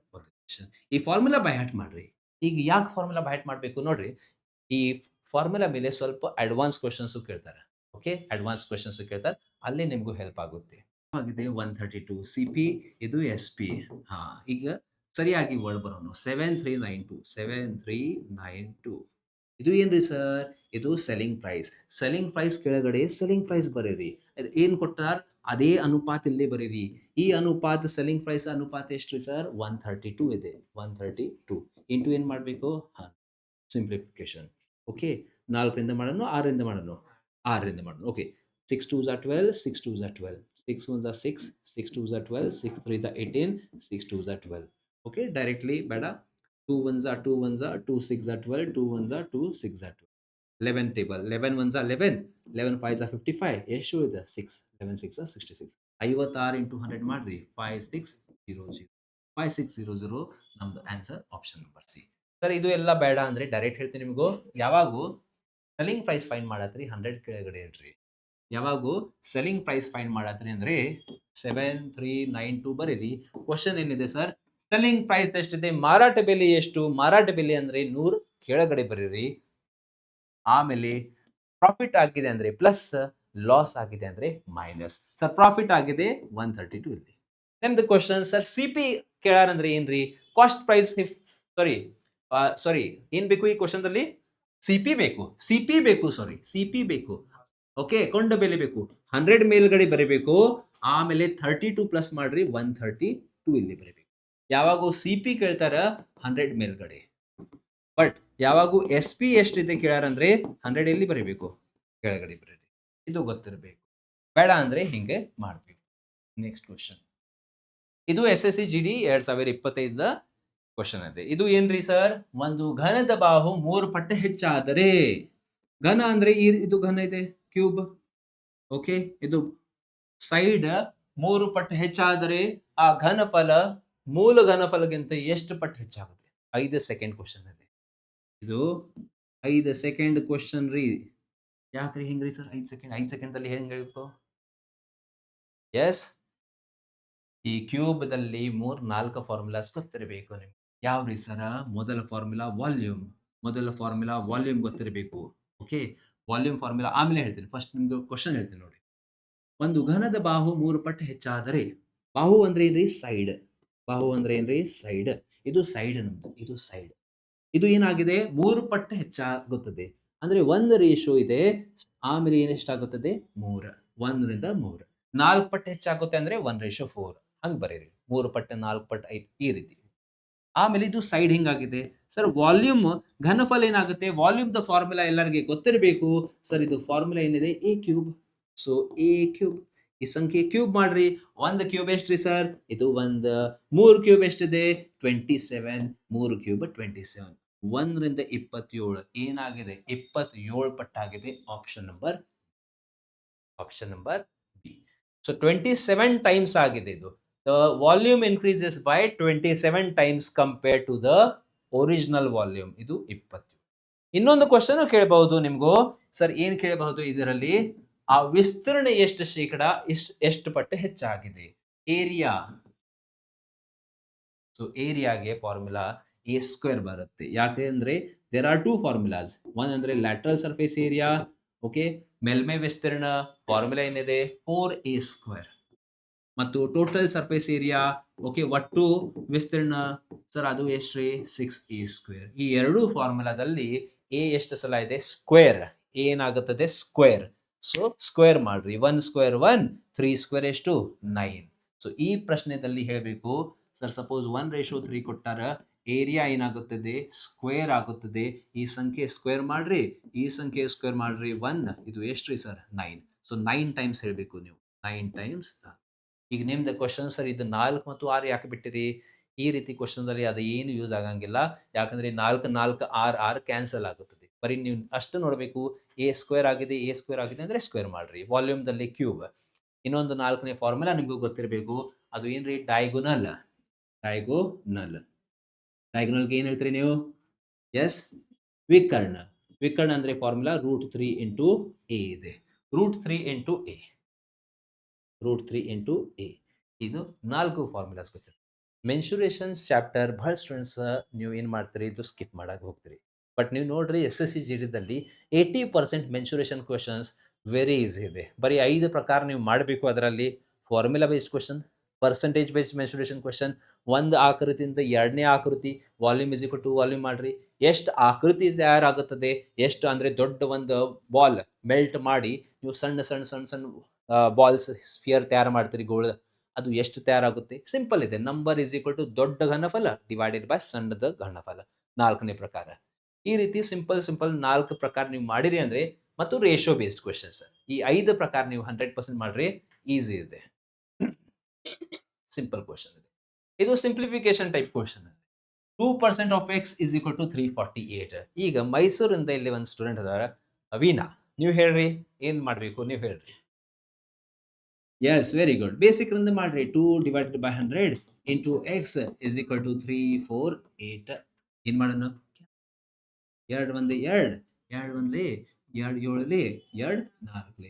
A: ಈ ಫಾರ್ಮುಲಾ ಬೈ ಹಾರ್ಟ್ ಮಾಡ್ರಿ. ಈಗ ಯಾಕೆ ಫಾರ್ಮುಲಾ ಬೈ ಹಾರ್ಟ್ ಮಾಡಬೇಕು ನೋಡ್ರಿ, ಈ ಫಾರ್ಮುಲಾ ಮೇಲೆ ಸ್ವಲ್ಪ ಅಡ್ವಾನ್ಸ್ ಕ್ವಶನ್ಸ್ ಕೇಳ್ತಾರೆ. ಓಕೆ ಅಡ್ವಾನ್ಸ್ ಕ್ವಶನ್ಸ್ ಕೇಳ್ತಾರೆ, ಅಲ್ಲಿ ನಿಮಗೂ ಹೆಲ್ಪ್ ಆಗುತ್ತೆ. ಆಗಿದೆ 132 CP, ಇದು SP. ಹಾ ಈಗ ಸರಿಯಾಗಿ ವರ್ಡ್ ಬರೋನು 7392. ಇದು ಏನ್ರಿ ಸರ್? ಇದು ಸೆಲ್ಲಿಂಗ್ ಪ್ರೈಸ್. ಸೆಲ್ಲಿಂಗ್ ಪ್ರೈಸ್ ಕೆಳಗಡೆ ಸೆಲ್ಲಿಂಗ್ ಪ್ರೈಸ್ ಬರೀರಿ. ಏನ್ ಕೊಟ್ಟಾರ ಅದೇ ಅನುಪಾತ ಇಲ್ಲೇ ಬರೀರಿ. ಈ ಅನುಪಾತ ಸೆಲ್ಲಿಂಗ್ ಪ್ರೈಸ್ ಅನುಪಾತ ಎಷ್ಟ್ರಿ ಸರ್? 132 ಇದೆ. 132 ಇಂಟು ಏನ್ ಮಾಡಬೇಕು? ಸಿಂಪ್ಲಿಫಿಕೇಶನ್. ಓಕೆ 4ರಿಂದ ಮಾಡೋಣ, 6ರಿಂದ ಮಾಡೋಣ, 6ರಿಂದ ಮಾಡೋಣ. Okay 6 2s are 12, 6 2s are 12, 6 1s are 6, 6 2s are 12, 6 3s are 18, 6 2s are 12. Okay directly ಬೇಡ. 2 1s are 2 1s are 2 6 are 12, 2 1s are 2 6 are 12. 11 table 11 1s are 11, 11 5s are 55. ಎಷ್ಟು ಇದೆ? 6. 11 6 are 66. 56 into 100 ಮಾಡ್ರಿ. 5600. 5600 ನಮ್ದು answer option number C. Sir ಇದು ಎಲ್ಲ ಬೇಡ ಅಂದ್ರೆ direct ಹೇಳ್ತೀನಿ ನಿಮಗೂ. ಯಾವಾಗೂ ಸೆಲ್ಲಿಂಗ್ ಪ್ರೈಸ್ ಫೈಂಡ್ ಮಾಡತ್ರಿ 100 ಕೆಳಗಡೆ ಇಡ್ರಿ. ಯಾವಾಗೂ ಸೆಲ್ಲಿಂಗ್ ಪ್ರೈಸ್ ಫೈಂಡ್ ಮಾಡತ್ರಿ ಅಂದ್ರೆ 7392 ಬರೀರಿ. ಕ್ವಶನ್ ಏನಿದೆ ಸರ್? ಸೆಲ್ಲಿಂಗ್ ಪ್ರೈಸ್ ಎಷ್ಟಿದೆ? ಮಾರಾಟ ಬೆಲೆ ಎಷ್ಟು? ಮಾರಾಟ ಬೆಲೆ ಅಂದ್ರೆ 100 ಕೆಳಗಡೆ ಬರೀರಿ. ಆಮೇಲೆ ಪ್ರಾಫಿಟ್ ಆಗಿದೆ ಅಂದ್ರೆ ಪ್ಲಸ್, ಲಾಸ್ ಆಗಿದೆ ಅಂದ್ರೆ ಮೈನಸ್. ಸರ್ ಪ್ರಾಫಿಟ್ ಆಗಿದೆ 132 ಇಲ್ಲಿ. ನಿಮ್ದು ಕ್ವಶನ್ ಸರ್ CP ಕೇಳಾರಂದ್ರೆ ಏನ್ರಿ? Cost price. ಸಾರಿ ಏನ್ ಬೇಕು ಈ ಕ್ವಶನ್ ಅಲ್ಲಿ? CP ಬೇಕು. CP ಬೇಕು. ಓಕೆ ಕೊಂಡ ಬೆಲೆ ಬೇಕು. 100 ಮೇಲ್ಗಡೆ ಬರೀಬೇಕು. ಆಮೇಲೆ 32 ಪ್ಲಸ್ ಮಾಡ್ರಿ, 132 ಇಲ್ಲಿ ಬರೀಬೇಕು. ಯಾವಾಗೂ CP ಕೇಳ್ತಾರ 100 ಮೇಲ್ಗಡೆ. ಬಟ್ ಯಾವಾಗೂ SP ಎಷ್ಟಿದೆ ಕೇಳಾರಂದ್ರೆ 100 ಎಲ್ಲಿ ಬರೀಬೇಕು? ಕೆಳಗಡೆ ಬರೀರಿ. ಇದು ಗೊತ್ತಿರಬೇಕು. ಬೇಡ ಅಂದ್ರೆ ಹಿಂಗೆ ಮಾಡ್ಬೇಕು. Next question. ಇದು SSC GD 2025 ಕ್ವಶನ್ ಇದೆ. ಇದು ಏನ್ರಿ ಸರ್? ಒಂದು ಘನದ ಬಾಹು 3 ಪಟ್ಟು ಹೆಚ್ಚಾದರೆ, ಘನ ಅಂದ್ರೆ ಇದು ಘನ ಇದೆ ಕ್ಯೂಬ್. ಓಕೆ ಇದು ಸೈಡ್ 3 ಪಟ್ಟು ಹೆಚ್ಚಾದರೆ ಆ ಘನಫಲ ಮೂಲ ಘನಫಲಗಿಂತ ಎಷ್ಟು ಪಟ್ಟು ಹೆಚ್ಚಾಗುತ್ತೆ? 5 ಸೆಕೆಂಡ್ ಕ್ವಶನ್ ಇದೆ ಇದು. 5 ಸೆಕೆಂಡ್ ಕ್ವಶನ್ ರೀ. ಯಾಕ್ರಿ ಹಿಂಗ್ರಿ ಸರ್? 5 ಸೆಕೆಂಡ್ ಅಲ್ಲಿ ಹೆಂಗ್ ಹೇಳ್ಬೇಕು? ಎಸ್ ಈ ಕ್ಯೂಬ್ ದಲ್ಲಿ 3-4 ಫಾರ್ಮುಲಾಸ್ ಗೊತ್ತಿರಬೇಕು ನಿಮ್ಗೆ. ಯಾವ್ರಿ ಸರ? ಮೊದಲ ಫಾರ್ಮುಲಾ ವಾಲ್ಯೂಮ್ ಗೊತ್ತಿರಬೇಕು. ಓಕೆ ವಾಲ್ಯೂಮ್ ಫಾರ್ಮುಲಾ ಆಮೇಲೆ ಹೇಳ್ತೀನಿ. ಫಸ್ಟ್ ನಿಮ್ಗೆ ಕ್ವಶನ್ ಹೇಳ್ತೀನಿ ನೋಡಿ. ಒಂದು ಘನದ ಬಾಹು 3 ಪಟ್ಟು ಹೆಚ್ಚಾದರೆ, ಬಾಹು ಅಂದ್ರೆ ಏನ್ರಿ? ಸೈಡ್. ಸೈಡ್. ಇದು ಸೈಡ್ ನಮ್ದು, ಇದು ಸೈಡ್. ಇದು ಏನಾಗಿದೆ? 3 ಪಟ್ಟು ಹೆಚ್ಚಾಗುತ್ತದೆ ಅಂದ್ರೆ 1 ಇದೆ. ಆಮೇಲೆ ಏನೆಷ್ಟಾಗುತ್ತದೆ? 3. 1ರಿಂದ 3. 4 ಪಟ್ಟು ಹೆಚ್ಚಾಗುತ್ತೆ ಅಂದ್ರೆ 1:4. ಹಂಗ್ ಬರೀರಿ. 3 ಪಟ್ಟು 4 ಪಟ್ಟು 5 ಈ ರೀತಿ. ಆಮೇಲೆ ಇದು ಸೈಡ್ ಹಿಂಗಾಗಿದೆ. ಸರ್ ವಾಲ್ಯೂಮ್ ಘನಫಲ ಏನಾಗುತ್ತೆ? ವಾಲ್ಯೂಮ್ ದ ಫಾರ್ಮುಲಾ ಎಲ್ಲರಿಗೆ ಗೊತ್ತಿರಬೇಕು. ಸರ್ ಇದು ಫಾರ್ಮುಲಾ ಏನಿದೆ? A cube. So A cube. ಈ ಸಂಖ್ಯೆ ಕ್ಯೂಬ್ ಮಾಡ್ರಿ. 1 ಕ್ಯೂಬ್ ಎಷ್ಟ್ರಿ ಸರ್? ಇದು 1. 3 ಕ್ಯೂಬ್ ಎಷ್ಟಿದೆ? 27. 3 ಕ್ಯೂಬ್ 27. 1ರಿಂದ 27 ಏನಾಗಿದೆ? 27 ಪಟ್ಟಾಗಿದೆ. ಆಪ್ಷನ್ ನಂಬರ್ ಸೊ 27 ಟೈಮ್ಸ್ ಆಗಿದೆ ಇದು. The volume increases by 27 times compare to the original volume. ಇದು 20. ಇನ್ನೊಂದು ಕ್ವಶನ್ ಕೇಳಬಹುದು ನಿಮ್ಗೂ, ಸರ್ ಏನ್ ಕೇಳಬಹುದು ಇದರಲ್ಲಿ, ಆ ವಿಸ್ತರಣೆ ಎಷ್ಟು ಶೇಕಡ ಎಷ್ಟು ಪಟ್ಟು ಹೆಚ್ಚಾಗಿದೆ. ಏರಿಯಾ, ಸೊ ಏರಿಯಾಗೆ ಫಾರ್ಮುಲಾ ಎ ಸ್ಕ್ವೇರ್ ಬರುತ್ತೆ. ಯಾಕೆ ಅಂದ್ರೆ there are two formulas. One ಅಂದ್ರೆ ಲ್ಯಾಟ್ರಲ್ ಸರ್ಫೇಸ್ ಏರಿಯಾ, ಓಕೆ, ಮೇಲ್ಮೈ ವಿಸ್ತೀರ್ಣ ಫಾರ್ಮುಲಾ ಏನಿದೆ 4a ಸ್ಕ್ವೇರ್, ಮತ್ತು ಟೋಟಲ್ ಸರ್ಫೇಸ್ ಏರಿಯಾ, ಓಕೆ, ಒಟ್ಟು ವಿಸ್ತೀರ್ಣ ಸರ್ ಅದು ಎಷ್ಟ್ರಿ 6a ಸ್ಕ್ವೇರ್. ಈ ಎರಡು ಫಾರ್ಮುಲಾದಲ್ಲಿ ಎ ಎಷ್ಟು ಸಲ ಇದೆ ಸ್ಕ್ವೇರ್, ಏನಾಗುತ್ತದೆ ಸ್ಕ್ವೇರ್. ಸೊ ಸ್ಕ್ವೇರ್ ಮಾಡ್ರಿ, 1 ಸ್ಕ್ವೇರ್ 1, 3 ಸ್ಕ್ವೇರ್ ಎಷ್ಟು 9. ಸೊ ಈ ಪ್ರಶ್ನೆದಲ್ಲಿ ಹೇಳಬೇಕು ಸರ್, ಸಪೋಸ್ 1:3 ಕೊಟ್ಟಾರ, ಏರಿಯಾ ಏನಾಗುತ್ತದೆ ಸ್ಕ್ವೇರ್ ಆಗುತ್ತದೆ. ಈ ಸಂಖ್ಯೆ ಸ್ಕ್ವೇರ್ ಮಾಡ್ರಿ, ಈ ಸಂಖ್ಯೆ ಸ್ಕ್ವೇರ್ ಮಾಡ್ರಿ 1, ಇದು ಎಷ್ಟ್ರಿ ಸರ್ 9. ಸೊ 9 ಟೈಮ್ಸ್ ಹೇಳಬೇಕು ನೀವು, 9 ಟೈಮ್ಸ್. ಈಗ ನಿಮ್ದು ಕ್ವಶನ್ ಸರ್ ಇದು 4 ಮತ್ತು 6 ಯಾಕೆ ಬಿಟ್ಟಿರಿ, ಈ ರೀತಿ ಕ್ವಶನ್ ಅಲ್ಲಿ ಅದು ಏನು ಯೂಸ್ ಆಗಂಗಿಲ್ಲ. ಯಾಕಂದ್ರೆ 4 4 6 6 ಕ್ಯಾನ್ಸಲ್ ಆಗುತ್ತದೆ. ಬರೀ ನೀವು ಅಷ್ಟು ನೋಡಬೇಕು, ಎ ಸ್ಕ್ವೇರ್ ಆಗಿದೆ, ಎ ಸ್ಕ್ವೇರ್ ಆಗಿದೆ ಅಂದ್ರೆ ಸ್ಕ್ವೇರ್ ಮಾಡ್ರಿ, ವಾಲ್ಯೂಮ್ ದಲ್ಲಿ ಕ್ಯೂಬ್. ಇನ್ನೊಂದು 4ನೇ ಫಾರ್ಮುಲಾ ನಿಮಗೂ ಗೊತ್ತಿರಬೇಕು, ಅದು ಏನ್ರಿ ಡಯಾಗೋನಲ್. ಡಯಾಗೋನಲ್, ಡಯಾಗೋನಲ್ಗೆ ಏನ್ ಹೇಳ್ತೀರಿ ನೀವು, ಎಸ್ ವಿಕರ್ಣ. ವಿಕರ್ಣ ಅಂದ್ರೆ ಫಾರ್ಮುಲಾ √3 ಇಂಟು ಎ ಇದೆ. √3 ಇಂಟು ಎ, √3 ಇಂಟು ಎ. ಇದು 4 ಫಾರ್ಮುಲಾಸ್ ಗೊತ್ತಿದೆ. ಮೆನ್ಸುರೇಷನ್ಸ್ ಚಾಪ್ಟರ್ ಬಹಳ ಸ್ಟೂಡೆಂಟ್ಸ್ ನೀವು ಏನು ಮಾಡ್ತೀರಿ, ಇದು ಸ್ಕಿಪ್ ಮಾಡಕ್ಕೆ ಹೋಗ್ತೀರಿ. ಬಟ್ ನೀವು ನೋಡ್ರಿ SSC GDದಲ್ಲಿ 80% ಮೆನ್ಸುರೇಷನ್ ಕ್ವಶನ್ಸ್ ವೆರಿ ಈಸಿ ಇದೆ. ಬರೀ 5 ಪ್ರಕಾರ ನೀವು ಮಾಡಬೇಕು. ಅದರಲ್ಲಿ formula based question, percentage based mensuration question, ಒಂದು ಆಕೃತಿಯಿಂದ ಎರಡನೇ ಆಕೃತಿ, volume is equal to volume ಮಾಡ್ರಿ, ಎಷ್ಟು ಆಕೃತಿ ತಯಾರಾಗುತ್ತದೆ, ಎಷ್ಟು ಅಂದರೆ ದೊಡ್ಡ ಒಂದು ಬಾಲ್ ಮೆಲ್ಟ್ ಮಾಡಿ ನೀವು ಸಣ್ಣ ಸಣ್ಣ ಸಣ್ಣ ಸಣ್ಣ ಬಾಲ್ಸ್ ಸ್ಫಿಯರ್ ತಯಾರು ಮಾಡ್ತೀರಿ, ಗೋಳ, ಅದು ಎಷ್ಟು ತಯಾರಾಗುತ್ತೆ, ಸಿಂಪಲ್ ಇದೆ. ನಂಬರ್ ಇಸ್ ಈಕ್ವಲ್ ಟು ದೊಡ್ಡ ಘನಫಲ ಡಿವೈಡೆಡ್ ಬೈ ಸಣ್ಣದ ಘನಫಲ, 4ನೇ ಪ್ರಕಾರ. ಈ ರೀತಿ ಸಿಂಪಲ್ ಸಿಂಪಲ್ 4 ಪ್ರಕಾರ ನೀವು ಮಾಡಿರಿ ಅಂದ್ರೆ, ಮತ್ತು ರೇಷಿಯೋ ಬೇಸ್ಡ್ ಕ್ವಶನ್ಸ್ ಈ 5 ಪ್ರಕಾರ ನೀವು 100% ಮಾಡ್ರಿ, ಈಸಿ ಇದೆ, ಸಿಂಪಲ್ ಕ್ವಶನ್ ಇದೆ. ಇದು simplification type question. 2% of x is equal to 348. ಈಗ ಮೈಸೂರಿಂದ ಇಲ್ಲಿ ಒಂದು ಸ್ಟೂಡೆಂಟ್ ಅದಾರ, ವೀಣಾ, ನೀವು ಹೇಳ್ರಿ ಏನ್ ಮಾಡ್ಬೇಕು, ನೀವು ಹೇಳ್ರಿ. S, very good. ಬೇಸಿಕ್ ರಿಂದ ಮಾಡ್ರಿ. 2 divided by 100 into x is equal to 348. ಏನ್ ಮಾಡೋಣ, 2 1 2, 2 1 2 7 2 4.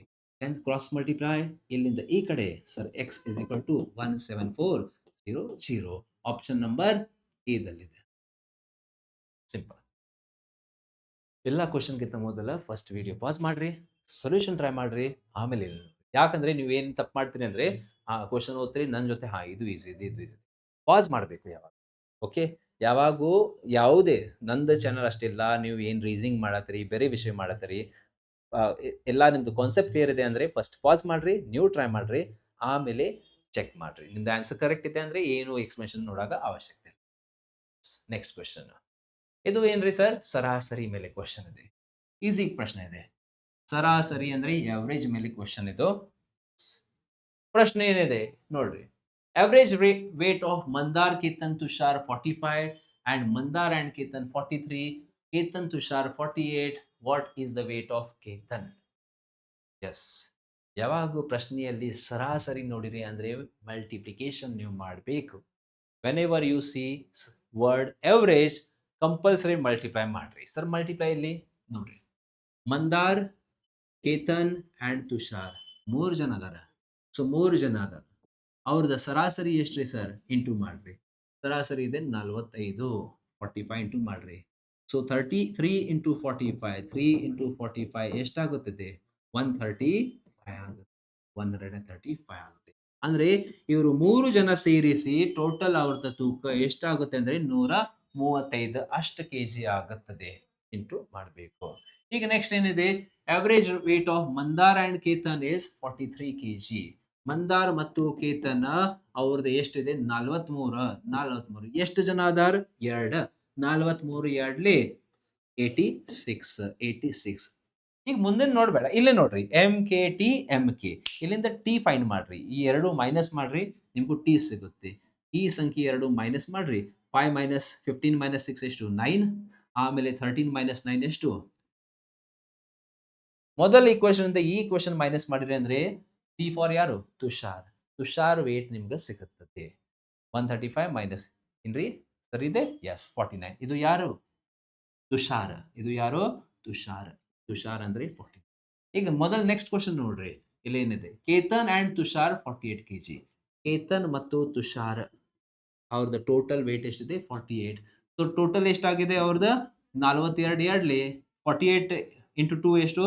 A: ಕ್ರಾಸ್ ಮಲ್ಟಿಪ್ಲೈ ಇಲ್ಲಿಂದ ಈ ಕಡೆ sir, x is equal to 17400. Option number ಇದಲ್ಲಿದೆ. ಸಿಂಪಲ್. ಎಲ್ಲ ಕ್ವಶನ್ಗಿಂತ ಮೊದಲ ಫಸ್ಟ್ ವಿಡಿಯೋ ಪಾಸ್ ಮಾಡ್ರಿ, ಸೊಲ್ಯೂಷನ್ ಟ್ರೈ ಮಾಡ್ರಿ, ಆಮೇಲೆ ಯಾಕಂದ್ರೆ ನೀವು ಏನು ತಪ್ಪು ಮಾಡ್ತೀರಿ ಅಂದ್ರೆ ಆ ಕ್ವಶನ್ ಓದ್ತೀರಿ, ನನ್ನ ಜೊತೆ ಇದು ಈಸಿ ಇದೆ, ಇದು ಈಸಿ. ಪಾಸ್ ಮಾಡಬೇಕು ಯಾವಾಗ, ಓಕೆ. ಯಾವಾಗೂ ಯಾವುದೇ ನಂದು ಚಾನಲ್ ಅಷ್ಟಿಲ್ಲ, ನೀವು ಏನು ರೀಸಿಂಗ್ ಮಾಡತ್ತೀರಿ, ಬೇರೆ ವಿಷಯ ಮಾಡತ್ತೀರಿ, ಎಲ್ಲ ನಿಮ್ದು ಕಾನ್ಸೆಪ್ಟ್ ಕ್ಲಿಯರ್ ಇದೆ ಅಂದ್ರೆ ಫಸ್ಟ್ ಪಾಸ್ ಮಾಡ್ರಿ, ನೀವು ಟ್ರೈ ಮಾಡ್ರಿ, ಆಮೇಲೆ ಚೆಕ್ ಮಾಡ್ರಿ. ನಿಮ್ದು ಆನ್ಸರ್ ಕರೆಕ್ಟ್ ಇದೆ ಅಂದ್ರೆ ಏನು ಎಕ್ಸ್ಪ್ಲೇಷನ್ ನೋಡಾಗ ಅವಶ್ಯಕತೆ. ನೆಕ್ಸ್ಟ್ ಕ್ವಶನ್, ಇದು ಏನ್ರಿ ಸರ್, ಸರಾಸರಿ ಮೇಲೆ ಕ್ವಶನ್ ಇದೆ. ಈಸಿ ಪ್ರಶ್ನೆ ಇದೆ. ಸರಾಸರಿ ಅಂದ್ರೆ ಅವರೇಜ್ ಮೇಲೆ ಕ್ವಶನ್ ಇದು. ಪ್ರಶ್ನೆ ಏನಿದೆ ನೋಡ್ರಿ, average weight of Mandar, Ketan, Tushar 45 and Mandar and Ketan 43, Ketan Tushar 48. What is the weight of Ketan? Yes, ಯಾವಾಗೂ ಪ್ರಶ್ನೆಯಲ್ಲಿ ಸರಾಸರಿ ನೋಡಿರಿ ಅಂದ್ರೆ ಮಲ್ಟಿಪ್ಲಿಕೇಶನ್ ನೀವು ಮಾಡಬೇಕು. Whenever you see word average compulsory multiply ಮಾಡ್ರಿ. ಸರ್ ಮಲ್ಟಿಪ್ಲೈ ಇಲ್ಲಿ ನೋಡ್ರಿ, ಮಂದಾರ್, ಕೇತನ್ ಅಂಡ್ ತುಷಾರ್ 3 ಜನ ಅದಾರ. ಸೊ 3 ಜನ ಅದಾರ, ಅವ್ರದ ಸರಾಸರಿ ಎಷ್ಟ್ರಿ ಸರ್, ಇಂಟು ಮಾಡ್ರಿ. ಸರಾಸರಿ ಇದೆ 45, 45 ಇಂಟು ಮಾಡ್ರಿ. ಸೊ 33 ಇಂಟು 45, 3 ಇಂಟು 45 ಎಷ್ಟಾಗುತ್ತದೆ, 135 ಆಗುತ್ತೆ, 135 ಆಗುತ್ತೆ. ಅಂದ್ರೆ ಇವರು 3 ಜನ ಸೇರಿಸಿ ಟೋಟಲ್ ಅವ್ರದ ತೂಕ ಎಷ್ಟಾಗುತ್ತೆ ಅಂದ್ರೆ 135 ಅಷ್ಟು ಕೆಜಿ ಆಗುತ್ತದೆ, ಇಂಟು ಮಾಡಬೇಕು. ಈಗ ನೆಕ್ಸ್ಟ್ ಏನಿದೆ, average weight of Mandar and Ketan is 43 kg. Mandar ಮತ್ತು ಕೇತನ್ ಅವ್ರದ್ದು ಎಷ್ಟಿದೆ, 43. ಎಷ್ಟು ಜನ ಅದಾರ, 2. 43 2 86. ಈಗ ಮುಂದೆ ನೋಡ್ಬೇಡ, ಇಲ್ಲೇ ನೋಡ್ರಿ, MKT MK, ಇಲ್ಲಿಂದ ಟಿ ಫೈಂಡ್ ಮಾಡ್ರಿ. ಈ 2 ಮೈನಸ್ ಮಾಡ್ರಿ, ನಿಮ್ಗೂ ಟಿ ಸಿಗುತ್ತೆ. ಈ ಸಂಖ್ಯೆ 2 ಮೈನಸ್ ಮಾಡ್ರಿ. 5 ಮೈನಸ್ 15 ಮೈನಸ್ 6 ಎಷ್ಟು, 9. ಆಮೇಲೆ 13 ಮೈನಸ್ 9 ಎಷ್ಟು. ಮೊದಲ ಈಕ್ವೇಶನ್ ಇಂದ ಈ ಈಕ್ವೇಶನ್ ಮೈನಸ್ ಮಾಡಿರಿ ಅಂದ್ರೆ ಟಿ ಫಾರ್ ಯಾರು? ತುಷಾರ್. ತುಷಾರ್ ವೇಟ್ ನಿಮ್ಗೆ ಸಿಗುತ್ತದೆ 135 ಮೈನಸ್ ಏನ್ರಿ ಸರಿ ಇದೆ? ಎಸ್ 49. ಇದು ಯಾರು? ತುಷಾರ್. ಇದು ಯಾರು? ತುಷಾರ್. ತುಷಾರ್ ಅಂದ್ರೆ 40. ಈಗ ಮೊದಲ ನೆಕ್ಸ್ಟ್ ಕ್ವಶನ್ ನೋಡ್ರಿ. ಇಲ್ಲೇನಿದೆ? Ketan and Tushar 48 KG. ಕೇತನ್ ಮತ್ತು ತುಷಾರ್ ಅವ್ರದ್ದು ಟೋಟಲ್ ವೇಟ್ ಎಷ್ಟಿದೆ? 48. ಸೊ ಟೋಟಲ್ ಎಷ್ಟಾಗಿದೆ ಅವ್ರದ್ದು? 42 ಎರಡ್ಲಿ 48 ಇಂಟು 2 ಎಷ್ಟು?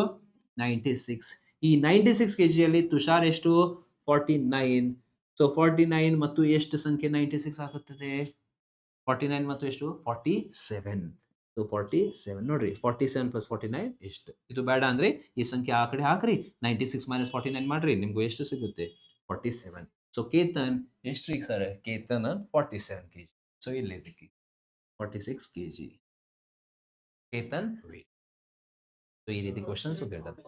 A: 96. ಈ 96 ಕೆಜಿಯಲ್ಲಿ ತುಷಾರ್ ಎಷ್ಟು? 49. ಸೊ 49 ಮತ್ತು ಎಷ್ಟು ಸಂಖ್ಯೆ 96 ಆಗುತ್ತದೆ? 49 ಮತ್ತು ಎಷ್ಟು? 47. ಸೊ 47 ನೋಡ್ರಿ 47 ಪ್ಲಸ್ 49 ಎಷ್ಟು? ಇದು ಬೇಡ ಅಂದ್ರೆ ಈ ಸಂಖ್ಯೆ ಆ ಕಡೆ ಹಾಕ್ರಿ 96 ಮೈನಸ್ 49 ಮಾಡ್ರಿ ನಿಮ್ಗೂ ಎಷ್ಟು ಸಿಗುತ್ತೆ? 47. ಸೊ ಕೇತನ್ ಎಷ್ಟ್ರಿ ಸರ್? ಕೇತನ್ 47 ಕೆಜಿ. ಸೊ ಇಲ್ಲಿ 46 ಕೆಜಿ ಕೇತನ್ ವೇಟ್. ಸೊ ಈ ರೀತಿ ಕ್ವಶನ್ಸ್ ಕೇಳ್ತಾರೆ.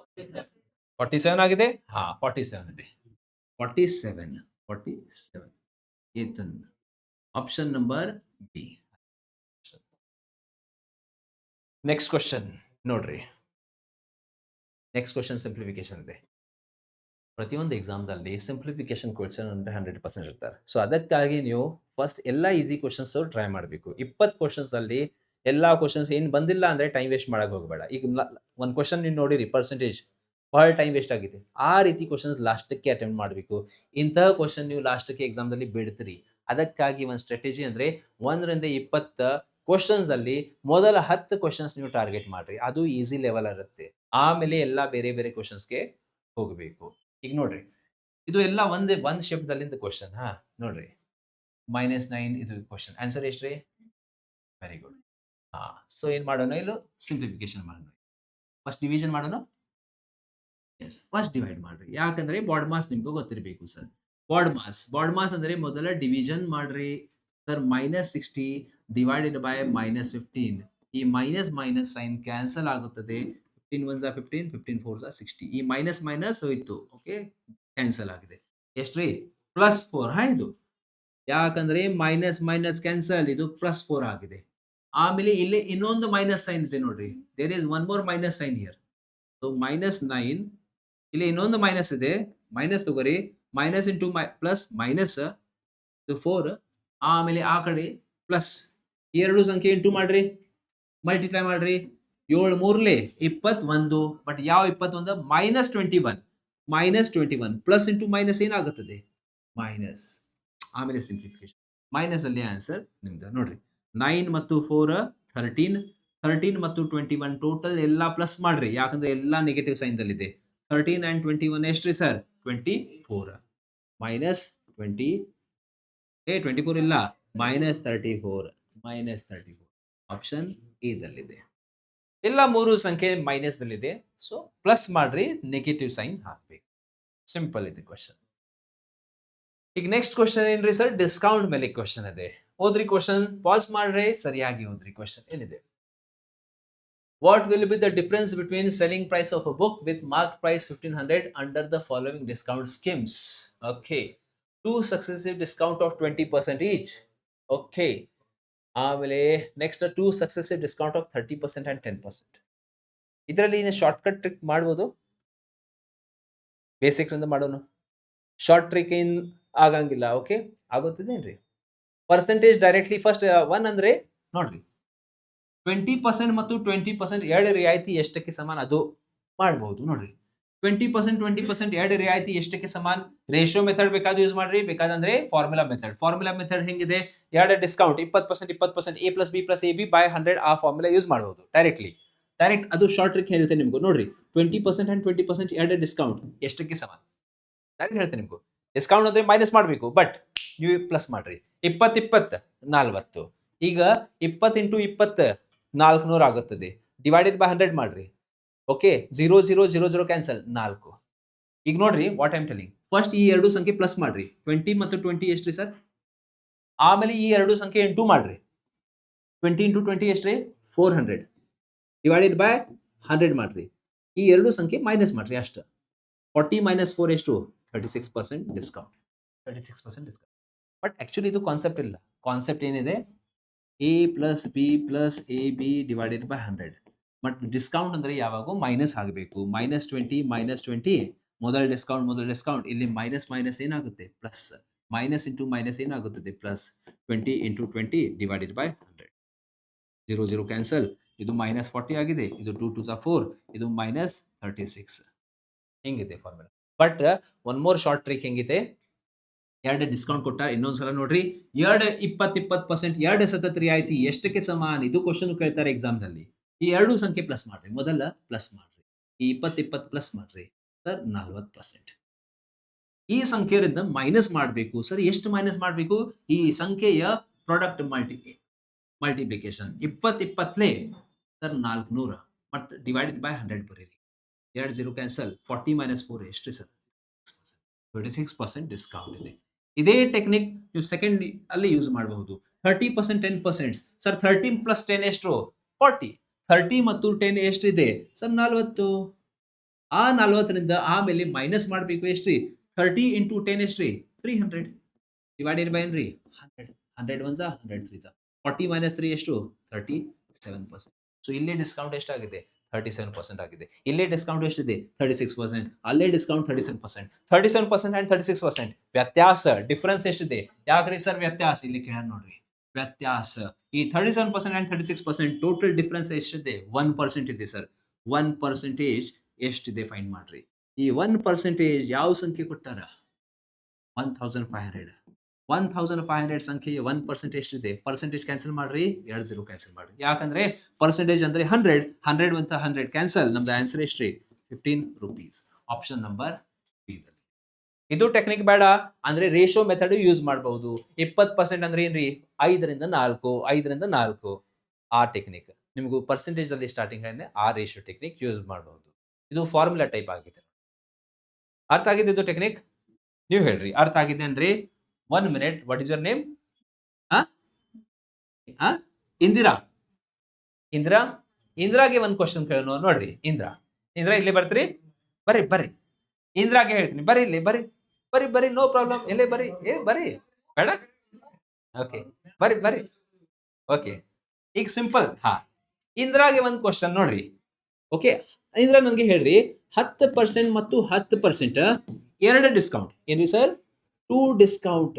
A: 47 ಆಗಿದೆ? ಹಾ 47 ಇದೆ. 47 Ketan. Option number B. Next question ನೋಡ್ರಿ. ನೆಕ್ಸ್ಟ್ ಕ್ವಶನ್ ಸಿಂಪ್ಲಿಫಿಕೇಶನ್ ಇದೆ. ಪ್ರತಿಯೊಂದು ಎಕ್ಸಾಮ್ದಲ್ಲಿ ಸಿಂಪ್ಲಿಫಿಕೇಶನ್ ಕ್ವಶನ್ ಅಂದ್ರೆ 100% ಇರ್ತಾರೆ. ಸೊ ಅದಕ್ಕಾಗಿ ನೀವು ಫಸ್ಟ್ ಎಲ್ಲ ಈಸಿ ಕ್ವಶನ್ಸ್ ಟ್ರೈ ಮಾಡಬೇಕು. 20 ಕ್ವಶನ್ಸ್ ಅಲ್ಲಿ ಎಲ್ಲಾ ಕ್ವಶನ್ಸ್ ಏನ್ ಬಂದಿಲ್ಲ ಅಂದ್ರೆ ಟೈಮ್ ವೇಸ್ಟ್ ಮಾಡಕ್ ಹೋಗಬೇಡ. ಈಗ ಒಂದು ಕ್ವಶನ್ ನೀವು ನೋಡಿರಿ ಪರ್ಸೆಂಟೇಜ್ ಬಹಳ ಟೈಮ್ ವೇಸ್ಟ್ ಆಗಿದೆ. ಆ ರೀತಿ ಕ್ವಶನ್ಸ್ ಲಾಸ್ಟ್ಗೆ ಅಟೆಂಪ್ಟ್ ಮಾಡಬೇಕು. ಇಂತಹ ಕ್ವಶನ್ ನೀವು ಲಾಸ್ಟ್ಗೆ ಎಕ್ಸಾಮ್ದಲ್ಲಿ ಬಿಡ್ತೀರಿ. ಅದಕ್ಕಾಗಿ ಒಂದು ಸ್ಟ್ರಾಟಜಿ ಅಂದ್ರೆ 1 ರಿಂದ 20 ಕ್ವಶನ್ಸ್ ಅಲ್ಲಿ ಮೊದಲ 10 ಕ್ವಶನ್ಸ್ ನೀವು ಟಾರ್ಗೆಟ್ ಮಾಡ್ರಿ. ಅದು ಈಸಿ ಲೆವೆಲ್ ಇರುತ್ತೆ. ಆಮೇಲೆ ಎಲ್ಲ ಬೇರೆ ಬೇರೆ ಕ್ವಶನ್ಸ್ಗೆ ಹೋಗಬೇಕು. ಈಗ ನೋಡ್ರಿ ಇದು ಎಲ್ಲ ಒಂದ್ ಶಿಫ್ಟ್ ದಲ್ಲಿಂದ ಕ್ವಶನ್. ಹಾ ನೋಡ್ರಿ -9 ಇದು ಕ್ವಶನ್. ಆನ್ಸರ್ ಎಷ್ಟ್ರಿ? Very good. ಹಾ ಸೊ ಏನ್ ಮಾಡೋಣ? ಇಲ್ಲಿ ಸಿಂಪ್ಲಿಫಿಕೇಶನ್ ಮಾಡೋಣ. ಫಸ್ಟ್ ಡಿವಿಷನ್ ಮಾಡೋಣ. ಎಸ್ ಫಸ್ಟ್ ಡಿವೈಡ್ ಮಾಡ್ರಿ. ಯಾಕಂದ್ರೆ ಬಾಡ್ ಮಾಸ್ ನಿಮ್ಗೂ ಗೊತ್ತಿರಬೇಕು ಸರ್. ಬಾಡ್ ಮಾಸ್ ಅಂದ್ರೆ ಮೊದಲ ಡಿವಿಷನ್ ಮಾಡ್ರಿ ಸರ್. -60 divided by -15. ಈ ಮೈನಸ್ ಮೈನಸ್ ಸೈನ್ ಕ್ಯಾನ್ಸಲ್ ಆಗುತ್ತದೆ. 15 1 15 15 4 60. ಈ ಮೈನಸ್ ಮೈನಸ್ ಹೋಯ್ತು. ಓಕೆ ಕ್ಯಾನ್ಸಲ್ ಆಗಿದೆ. ಎಷ್ಟ್ರಿ? +4. ಹಾ ಇದು ಯಾಕಂದ್ರೆ ಮೈನಸ್ ಮೈನಸ್ ಕ್ಯಾನ್ಸಲ್, ಇದು +4 ಆಗಿದೆ. ಆಮೇಲೆ ಇಲ್ಲಿ ಇನ್ನೊಂದು ಮೈನಸ್ ಸೈನ್ ಇದೆ ನೋಡ್ರಿ. There is one more minus sign here. So -9 ಇಲ್ಲಿ ಇನ್ನೊಂದು ಮೈನಸ್ ಇದೆ. ಮೈನಸ್ ತಗೋರಿ. ಮೈನಸ್ ಇಂಟು ಪ್ಲಸ್ ಮೈನಸ್ ಇದು 4. ಆಮೇಲೆ ಆ ಕಡೆ ಪ್ಲಸ್. ಈ ಎರಡು ಸಂಖ್ಯೆ ಇಂಟು ಮಾಡ್ರಿ, ಮಲ್ಟಿಪ್ಲೈ ಮಾಡ್ರಿ. 7 3 21. ಬಟ್ ಯಾವ 21? -21. -21 ಪ್ಲಸ್ ಇಂಟು ಮೈನಸ್ ಏನಾಗುತ್ತದೆ? ಮೈನಸ್. ಆಮೇಲೆ ಸಿಂಪ್ಲಿಫಿಕೇಶನ್. ಮೈನಸ್ ಅಲ್ಲಿ ಆನ್ಸರ್ ನಿಮ್ದು ನೋಡ್ರಿ. 9 ಮತ್ತು 4 13. 13 ಮತ್ತು 21 ಟೋಟಲ್ ಎಲ್ಲ ಪ್ಲಸ್ ಮಾಡ್ರಿ. ಯಾಕಂದ್ರೆ ಎಲ್ಲ ನೆಗೆಟಿವ್ ಸೈನ್ ದಲ್ಲಿದೆ. 13 and 21 ಎಷ್ಟ್ರಿ ಸರ್? 24. -20 24 ಇಲ್ಲ -34. ಆಪ್ಷನ್ ಎ ದಲ್ಲಿದೆ. ಎಲ್ಲ ಮೂರು ಸಂಖ್ಯೆ ಮೈನಸ್ ದಲ್ಲಿದೆ. ಸೊ ಪ್ಲಸ್ ಮಾಡ್ರಿ, ನೆಗೆಟಿವ್ ಸೈನ್ ಹಾಕ್ಬೇಕು. ಸಿಂಪಲ್ ಇದೆ ಕ್ವಶನ್. ಈಗ ನೆಕ್ಸ್ಟ್ ಕ್ವಶನ್ ಏನ್ರಿ ಸರ್? ಡಿಸ್ಕೌಂಟ್ ಮೇಲೆ ಕ್ವಶನ್ ಇದೆ. ಓದ್ರಿ ಕ್ವಶನ್, ಪಾಸ್ ಮಾಡ್ರಿ, ಸರಿಯಾಗಿ ಓದ್ರಿ. ಕ್ವಶನ್ ಏನಿದೆ? What will be the difference between selling price of a book with marked price 1500 under the following discount schemes? Okay. 2 successive discount of 20% each. Okay. ಆಮೇಲೆ next 2 successive discount of 30% and 10%. ಇದರಲ್ಲಿ shortcut trick ಮಾಡ್ಬೋದು. Basic ಇಂದ ಮಾಡೋಣ. Short trick ಏನ್ ಆಗಂಗಿಲ್ಲ. Okay ಆಗುತ್ತದೇನ್ರಿ? Percentage directly first 1 ಅಂದ್ರೆ ನೋಡ್ರಿ 20% ಮತ್ತು 20% ಎರಡು ರಿಯಾಯಿತಿ ಎಷ್ಟಕ್ಕೆ ಸಮಾನ ಅದು ಮಾಡಬಹುದು. ನೋಡ್ರಿ 20% ಎರಡು ರಿಯಾಯಿತಿ ಎಷ್ಟಕ್ಕೆ ಸಮಾನ? ರೇಷಿಯೋ ಮೆಥಡ್ ಬೇಕಾದ್ರೆ ಯೂಸ್ ಮಾಡ್ರಿ, ಬೇಕಾದಂದ್ರೆ ಫಾರ್ಮುಲಾ ಮೆಥಡ್ ಹೆಂಗಿದೆ? ಎರಡು discount 20% A + B + AB by 100 ಆ ಫಾರ್ಮುಲಾ ಯೂಸ್ ಮಾಡಬಹುದು ಡೈರೆಕ್ಟ್. ಅದು ಶಾರ್ಟ್ ಟ್ರಿಕ್ ಹೇಳ್ತೇನೆ ನಿಮ್ಗೆ. ನೋಡ್ರಿ 20% and 20% ಎರಡು ಡಿಸ್ಕೌಂಟ್ ಎಷ್ಟಕ್ಕೆ ಸಮಾನ? ಡೈರೆಕ್ಟ್ ಹೇಳ್ತೇನೆ ನಿಮ್ಗೆ. ಡಿಸ್ಕೌಂಟ್ ಅಂದ್ರೆ ಮೈನಸ್ ಮಾಡಬೇಕು, ಬಟ್ ನೀವು ಪ್ಲಸ್ ಮಾಡ್ರಿ. 20 20 40. ಈಗ 20 × 20 400 ಆಗುತ್ತದೆ. ಡಿವೈಡೆಡ್ ಬೈ 100 ಮಾಡ್ರಿ. Okay 0 0 0 0 cancel 4. ಈಗ ನೋಡ್ರಿ what I am telling. First ಈ ಎರಡು ಸಂಖ್ಯೆ ಪ್ಲಸ್ ಮಾಡ್ರಿ. 20 ಮತ್ತು 20 ಎಷ್ಟ್ರಿ ಸರ್? ಆಮೇಲೆ ಈ ಎರಡು ಸಂಖ್ಯೆ ಇಂಟು ಮಾಡ್ರಿ. 20 × 20 ಎಷ್ಟ್ರಿ? 400. ಡಿವೈಡೆಡ್ ಬೈ 100 ಮಾಡ್ರಿ. ಈ ಎರಡು ಸಂಖ್ಯೆ ಮೈನಸ್ ಮಾಡ್ರಿ ಅಷ್ಟ. 40 - 4 ಎಷ್ಟು? 36% ಡಿಸ್ಕೌಂಟ್. 36% ಡಿಸ್ಕೌಂಟ್. ಬಟ್ ಆಕ್ಚುಲಿ ಇದು ಕಾನ್ಸೆಪ್ಟ್ ಇಲ್ಲ. ಕಾನ್ಸೆಪ್ಟ್ ಏನಿದೆ? A + B + AB divided by 100. But discount ಅಂದ್ರೆ ಯಾವಾಗೂ ಮೈನಸ್ ಆಗಬೇಕು. -20 - 20 ಮೊದಲ ಡಿಸ್ಕೌಂಟ್ ಇಲ್ಲಿ ಮೈನಸ್ ಮೈನಸ್ ಏನಾಗುತ್ತೆ ಪ್ಲಸ್, ಮೈನಸ್ ಇಂಟು ಮೈನಸ್ ಏನಾಗುತ್ತದೆ plus, 20 into 20 divided by 100. 0 0 cancel, ಇದು ಮೈನಸ್ 40 ಆಗಿದೆ, ಇದು 2 2 4, ಇದು ಮೈನಸ್ 36. ಹಿಂಗಿದೆ formula. But one more short trick ಹೆಂಗಿದೆ, ಎರಡು ಡಿಸ್ಕೌಂಟ್ ಕೊಟ್ಟ, ಇನ್ನೊಂದ್ಸಲ ನೋಡ್ರಿ, 20% ಎರಡು ಸತತ ರಿಯಾಯಿತಿ ಎಷ್ಟಕ್ಕೆ ಸಮಾನ, ಇದು ಕ್ವಶನ್ ಕೇಳ್ತಾರೆ ಎಕ್ಸಾಮ್ ನಲ್ಲಿ. ಈ ಎರಡು ಸಂಖ್ಯೆ ಪ್ಲಸ್ ಮಾಡ್ರಿ, ಮೊದಲ ಪ್ಲಸ್ ಮಾಡ್ರಿ, ಈ 20 ಪ್ಲಸ್ ಮಾಡ್ರಿ ಸರ್ 40%. ಈ ಸಂಖ್ಯೆಯಿಂದ ಮೈನಸ್ ಮಾಡಬೇಕು ಸರ್, ಎಷ್ಟು ಮೈನಸ್ ಮಾಡಬೇಕು, ಈ ಸಂಖ್ಯೆಯ ಪ್ರಾಡಕ್ಟ್ ಮಲ್ಟಿಪ್ಲಿಕೇಶನ್ 20 ಸರ್ 400 ಮತ್ತು ಡಿವೈಡೆಡ್ ಬೈ 100 ಬರೀರಿ, 2 0 ಕ್ಯಾನ್ಸಲ್, 40 ಮೈನಸ್ 4 ಎಷ್ಟು ಸರ್ 26% ಡಿಸ್ಕೌಂಟ್ ಇದೆ. ಇದೇ ಟೆಕ್ನಿಕ್ ನೀವು ಸೆಕೆಂಡ್ ಅಲ್ಲಿ ಯೂಸ್ ಮಾಡಬಹುದು. 30% 10% ಸರ್, 30 ಪ್ಲಸ್ 10 ಎಷ್ಟು 40, 30 ಮತ್ತು 10 ಎಷ್ಟಿದೆ ಸರ್ 40. ಆ 40ರಿಂದ ಆಮೇಲೆ ಮೈನಸ್ ಮಾಡಬೇಕು ಎಷ್ಟ್ರಿ, 30 ಇಂಟು 10 ಎಷ್ಟ್ರಿ 300 ಡಿವೈಡೆಡ್ ಬೈ ಏನ್ರಿ 100, 100 1 100 3 40 ಮೈನಸ್ 3 ಎಷ್ಟು 37%. ಸೊ ಇಲ್ಲೇ ಡಿಸ್ಕೌಂಟ್ ಎಷ್ಟಾಗಿದೆ 37% ಆಗಿದೆ. ಇಲ್ಲೇ ಡಿಸ್ಕೌಂಟ್ ಎಷ್ಟಿದೆ 36%, ಅಲ್ಲೇ ಡಿಸ್ಕೌಂಟ್ 37%. 37% ಅಂಡ್ 36% ವ್ಯತ್ಯಾಸ, ಡಿಫರೆನ್ಸ್ ಎಷ್ಟಿದೆ, ಯಾಕ್ರಿ ಸರ್ ವ್ಯತ್ಯಾಸ, ಇಲ್ಲಿ ಕೇಳ ನೋಡ್ರಿ ವ್ಯತ್ಯಾಸ. ಈ 37% ಅಂಡ್ 36% ಟೋಟಲ್ ಡಿಫರೆನ್ಸ್ ಎಷ್ಟಿದೆ 1% ಇದೆ ಸರ್. 1% ಎಷ್ಟಿದೆ ಫೈಂಡ್ ಮಾಡ್ರಿ. ಈ 1% ಯಾವ ಸಂಖ್ಯೆ ಕೊಟ್ಟಾರ 1500. 1500 ಸಂಖ್ಯೆಯ 1% ಎಷ್ಟಿದೆ, ಪರ್ಸೆಂಟೇಜ್ ಕ್ಯಾನ್ಸಲ್ ಮಾಡ್ರಿ, 2 0 ಕ್ಯಾನ್ಸಲ್ ಮಾಡ್ರಿ. ಯಾಕಂದ್ರೆ ಪರ್ಸೆಂಟೇಜ್ ಅಂದ್ರೆ 100 ಅಂತ 100 ಕ್ಯಾನ್ಸಲ್, ನಮ್ದು ಆನ್ಸರ್ ಎಷ್ಟ್ರಿ 15 ರೂಪೀಸ್. Option number B. ಇದು ಟೆಕ್ನಿಕ್ ಬೇಡ ಅಂದ್ರೆ ರೇಷಿಯೋ ಮೆಥಡ್ ಯೂಸ್ ಮಾಡಬಹುದು. 20% ಅಂದ್ರೆ ಏನ್ರಿ 5ರಿಂದ 4 ಆ ಟೆಕ್ನಿಕ್ ನಿಮಗೂ ಪರ್ಸೆಂಟೇಜ್ ಅಲ್ಲಿ ಸ್ಟಾರ್ಟಿಂಗ್ ಆ ರೇಷಿಯೋ ಟೆಕ್ನಿಕ್ ಯೂಸ್ ಮಾಡಬಹುದು. ಇದು ಫಾರ್ಮುಲಾ ಟೈಪ್ ಆಗಿದೆ. ಅರ್ಥ ಆಗಿದೆ ಇದು ಟೆಕ್ನಿಕ್, ನೀವು ಹೇಳ್ರಿ ಅರ್ಥ ಆಗಿದೆ ಅಂದ್ರೆ. 1 minute, what is your name? Indira. ಇಂದಿರಾಗೆ ಒಂದು ಕ್ವಶನ್ ಕೇಳೋಣ ನೋಡ್ರಿ. ಇಂದಿರಾ ಇಲ್ಲಿ ಬರ್ತೀರಿ, ಬರ್ರಿ ಇಂದಿರಾಗೆ ಹೇಳ್ತೀನಿ, ಬರ್ರಿ ಇಲ್ಲಿ ಬರ್ರಿ, ನೋ ಪ್ರಾಬ್ಲಮ್, ಎಲ್ಲೇ ಬರ್ರಿ, ಬರ್ರಿ ಬೇಡ, ಓಕೆ ಬರ್ರಿ ಓಕೆ. ಈಗ ಸಿಂಪಲ್, ಇಂದಿರಾಗೆ ಒಂದು ಕ್ವಶನ್ ನೋಡ್ರಿ. ಓಕೆ ಇಂದಿರಾ ನನಗೆ ಹೇಳ್ರಿ, 10% ಮತ್ತು 10% ಎರಡು ಡಿಸ್ಕೌಂಟ್ ಏನ್ರಿ ಸರ್ 2 ಡಿಸ್ಕೌಂಟ್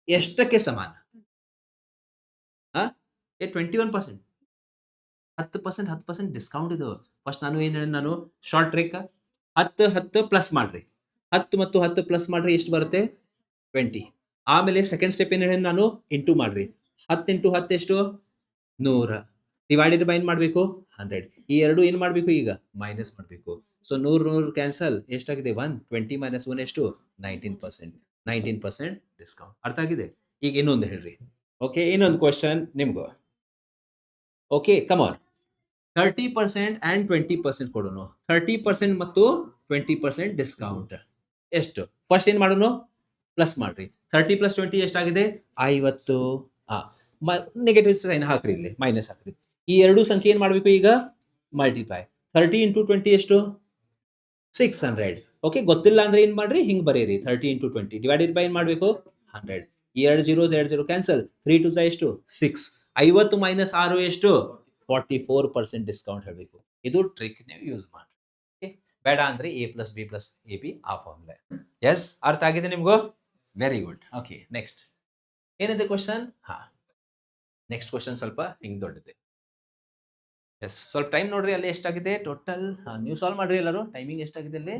A: ಎಷ್ಟಕ್ಕೆ ಸಮಾನ? 21%. 10% ಡಿಸ್ಕೌಂಟ್ ಇದು. ಫಸ್ಟ್ ನಾನು ಏನ್ ಹೇಳಿ, ನಾನು ಶಾರ್ಟ್ ಟ್ರಿಕ್ 10 ಪ್ಲಸ್ ಮಾಡ್ರಿ, 10 ಮತ್ತು 10 ಪ್ಲಸ್ ಮಾಡ್ರಿ ಎಷ್ಟು ಬರುತ್ತೆ 20. ಆಮೇಲೆ ಸೆಕೆಂಡ್ ಸ್ಟೆಪ್ ಏನ್ ಹೇಳಿ ನಾನು ಇಂಟು ಮಾಡ್ರಿ, 10 ಇಂಟು 10 ಎಷ್ಟು 100 ಡಿವೈಡೆಡ್ ಬೈ ಏನ್ ಮಾಡ್ಬೇಕು 100. ಈ ಎರಡು ಏನ್ ಮಾಡ್ಬೇಕು ಈಗ ಮೈನಸ್ ಮಾಡ್ಬೇಕು. ಸೊ 100 ಕ್ಯಾನ್ಸಲ್, ಎಷ್ಟಾಗಿದೆ 1, 20 ಮೈನಸ್ 1 ಎಷ್ಟು 19% ಡಿಸ್ಕೌಂಟ್. ಅರ್ಥ ಆಗಿದೆ. ಈಗ ಇನ್ನೊಂದು ಹೇಳ್ರಿ. ಓಕೆ ಇನ್ನೊಂದು ಕ್ವಶನ್ ನಿಮ್ಗೂ. ಓಕೆ ಕಮ್ ಆನ್, 30% ಅಂಡ್ 20% ಕೊಡೋಣ. 30% ಮತ್ತು 20% ಡಿಸ್ಕೌಂಟ್ ಎಷ್ಟು? ಫಸ್ಟ್ ಏನ್ ಮಾಡೋಣ ಪ್ಲಸ್ ಮಾಡ್ರಿ, 30 ಪ್ಲಸ್ 20 ಎಷ್ಟಾಗಿದೆ 50. ನೆಗೆಟಿವ್ ಸೈನ್ ಹಾಕ್ರಿ, ಇಲ್ಲಿ ಮೈನಸ್ ಹಾಕ್ರಿ. ಈ ಎರಡು ಸಂಖ್ಯೆ ಏನ್ ಮಾಡ್ಬೇಕು ಈಗ ಮಲ್ಟಿಪ್ಲೈ. 30 ಇಂಟು 20 ಎಷ್ಟು 600. ಓಕೆ ಗೊತ್ತಿಲ್ಲ ಅಂದ್ರೆ ಏನ್ ಮಾಡ್ರಿ ಹಿಂಗ್ ಬರೀರಿ, 30 ಇಂಟು 20 ಡಿವೈಡೆಡ್ ಬೈ ಏನ್ ಮಾಡ್ಬೇಕು 100. ಈ 2 0 ಕ್ಯಾನ್ಸಲ್, 3 2 ಎಷ್ಟು 6. 50 ಮೈನಸ್ 6 ಎಷ್ಟು 44% ಡಿಸ್ಕೌಂಟ್ ಹೇಳಬೇಕು. ಇದು ಟ್ರಿಕ್ ನೀವು ಯೂಸ್ ಮಾಡಿ. ಬೇಡ ಅಂದ್ರೆ A plus B plus AB ಆ ಫಾರ್ಮುಲಾ. ಎಸ್ ಅರ್ಥ ಆಗಿದೆ ನಿಮ್ಗೂ? Very good. ಓಕೆ ನೆಕ್ಸ್ಟ್ ಏನಿದೆ ಕ್ವಶನ್? ನೆಕ್ಸ್ಟ್ ಕ್ವಶನ್ ಸ್ವಲ್ಪ ಹಿಂಗ್ ದೊಡ್ಡದೆ. ಎಸ್ ಸ್ವಲ್ಪ ಟೈಮ್ ನೋಡ್ರಿ, ಅಲ್ಲಿ ಎಷ್ಟಾಗಿದೆ ಟೋಟಲ್. ನೀವು ಸಾಲ್ವ್ ಮಾಡ್ರಿ ಎಲ್ಲರೂ. ಟೈಮಿಂಗ್ ಎಷ್ಟಾಗಿದೆ ಅಲ್ಲಿ?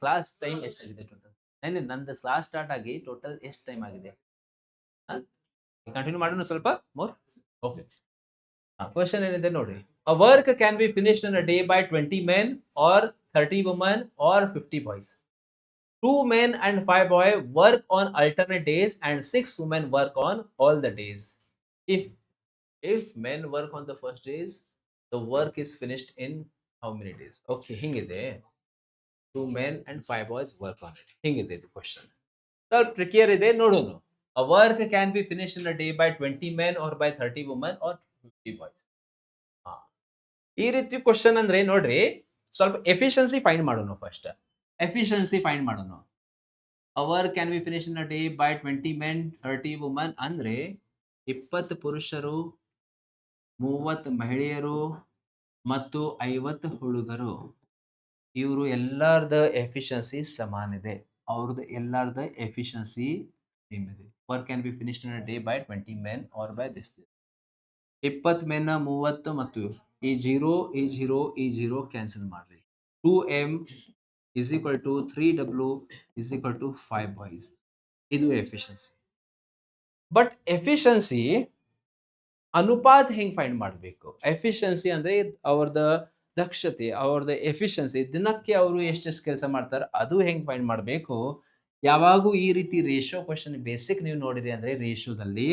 A: ಕ್ಲಾಸ್ ಟೈಮ್ ಎಷ್ಟಾಗಿದೆ ಟೋಟಲ್? ನಂದು ಕ್ಲಾಸ್ ಸ್ಟಾರ್ಟ್ ಆಗಿ ಟೋಟಲ್ ಎಷ್ಟು ಟೈಮ್ ಆಗಿದೆ? ಕಂಟಿನ್ಯೂ ಮಾಡೋಣ ಸ್ವಲ್ಪ ಮೋರ್. ಓಕೆ ಕ್ವಶನ್ ಏನಿದೆ ನೋಡ್ರಿ. A work can be finished in a day by 20 men or 30 women or 50 boys. 2 men and 5 boys work on alternate days and 6 women work on all the days. If men work on the first days, the work is finished in how many days? Okay, hingide 2 men and 5 boys work on it. Hingide the question. ಸ್ವಲ್ಪ trickier ಇದೆ ನೋಡೋಣ. A work can be finished in a day by 20 men or by 30 women or 50 boys. ಈ ರೀತಿ question ಅಂದ್ರೆ ನೋಡ್ರಿ, ಸ್ವಲ್ಪ efficiency find ಮಾಡೋಣ. First efficiency find ಮಾಡೋಣ. A work can be finished in a day by 20 men 30 women ಅಂದ್ರೆ 20 ಪುರುಷರು 30 ಮಹಿಳೆಯರು ಮತ್ತು 50 ಹುಡುಗರು. ಇವರು ಎಲ್ಲಾರ್ದ ಎಫಿಷಿಯನ್ಸಿ ಸಮಾನ ಇದೆ. ಅವ್ರದ್ದು ಎಲ್ಲಾರ್ದ ಎಫಿಷಿಯನ್ಸಿ ಸೇಮ್ ಇದೆ. Work can be finished in a day by 20 men or by this. 20 men 30 ಮತ್ತು ಈ 0 ಕ್ಯಾನ್ಸಲ್ ಮಾಡ್ರಿ. 2m is equal to 3w is equal to 5 boys. ಇದು ಎಫಿಷಿಯನ್ಸಿ. ಬಟ್ ಎಫಿಷಿಯನ್ಸಿ ಅನುಪಾತ ಹೆಂಗ್ ಫೈಂಡ್ ಮಾಡಬೇಕು? ಎಫಿಷಿಯನ್ಸಿ ಅಂದ್ರೆ ಅವ್ರದ ದಕ್ಷತೆ, ಅವ್ರದ ಎಫಿಷಿಯನ್ಸಿ, ದಿನಕ್ಕೆ ಅವರು ಎಷ್ಟೆಷ್ಟು ಕೆಲಸ ಮಾಡ್ತಾರೆ ಅದು ಹೆಂಗ್ ಫೈಂಡ್ ಮಾಡಬೇಕು? ಯಾವಾಗೂ ಈ ರೀತಿ ರೇಷಿಯೋ ಕ್ವಶನ್ ಬೇಸಿಕ್ ನೀವು ನೋಡಿರಿ ಅಂದ್ರೆ ರೇಷಿಯೋದಲ್ಲಿ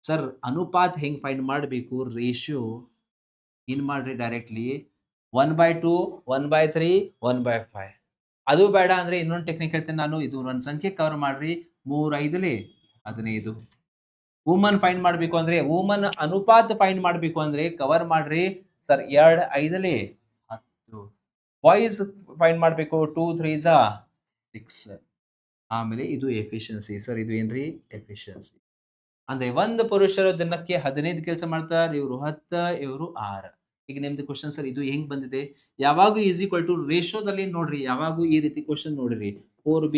A: ಸರ್ ಅನುಪಾತ ಹೆಂಗ್ ಫೈಂಡ್ ಮಾಡಬೇಕು? ರೇಷಿಯೋ ಏನ್ ಮಾಡ್ರಿ ಡೈರೆಕ್ಟ್ಲಿ 1/2, 1/3, 1/5. ಅದು ಬೇಡ ಅಂದ್ರೆ ಇನ್ನೊಂದು ಟೆಕ್ನಿಕ್ ಹೇಳ್ತೇನೆ ನಾನು. ಇದು ಒಂದು ಸಂಖ್ಯೆ ಕವರ್ ಮಾಡ್ರಿ. 3 5 15. ವುಮನ್ ಫೈಂಡ್ ಮಾಡಬೇಕು ಅಂದ್ರೆ, ವುಮನ್ ಅನುಪಾತ ಫೈಂಡ್ ಮಾಡಬೇಕು ಅಂದ್ರೆ ಕವರ್ ಮಾಡ್ರಿ ಸರ್ 2 5 10. ಬಾಯ್ಸ್ ಫೈಂಡ್ ಮಾಡಬೇಕು 2 3 6. ಆಮೇಲೆ ಇದು ಎಫಿಷಿಯನ್ಸಿ. ಸರ್ ಇದು ಏನ್ರಿ ಎಫಿಷಿಯನ್ಸಿ ಅಂದ್ರೆ ಒಂದು ಪುರುಷರು ದಿನಕ್ಕೆ 15 ಕೆಲಸ ಮಾಡ್ತಾರೆ, ಇವರು 10, ಇವರು 6. ಈಗ ನಿಮ್ದು ಕ್ವಶನ್ ಸರ್ ಇದು ಹೆಂಗ್ ಬಂದಿದೆ? ಯಾವಾಗೂ ಈಸ್ ಈಕ್ವಲ್ ಟು ರೇಷಿಯೋದಲ್ಲಿ ನೋಡ್ರಿ, ಯಾವಾಗೂ ಈ ರೀತಿ ಕ್ವಶನ್ ನೋಡ್ರಿ. 4b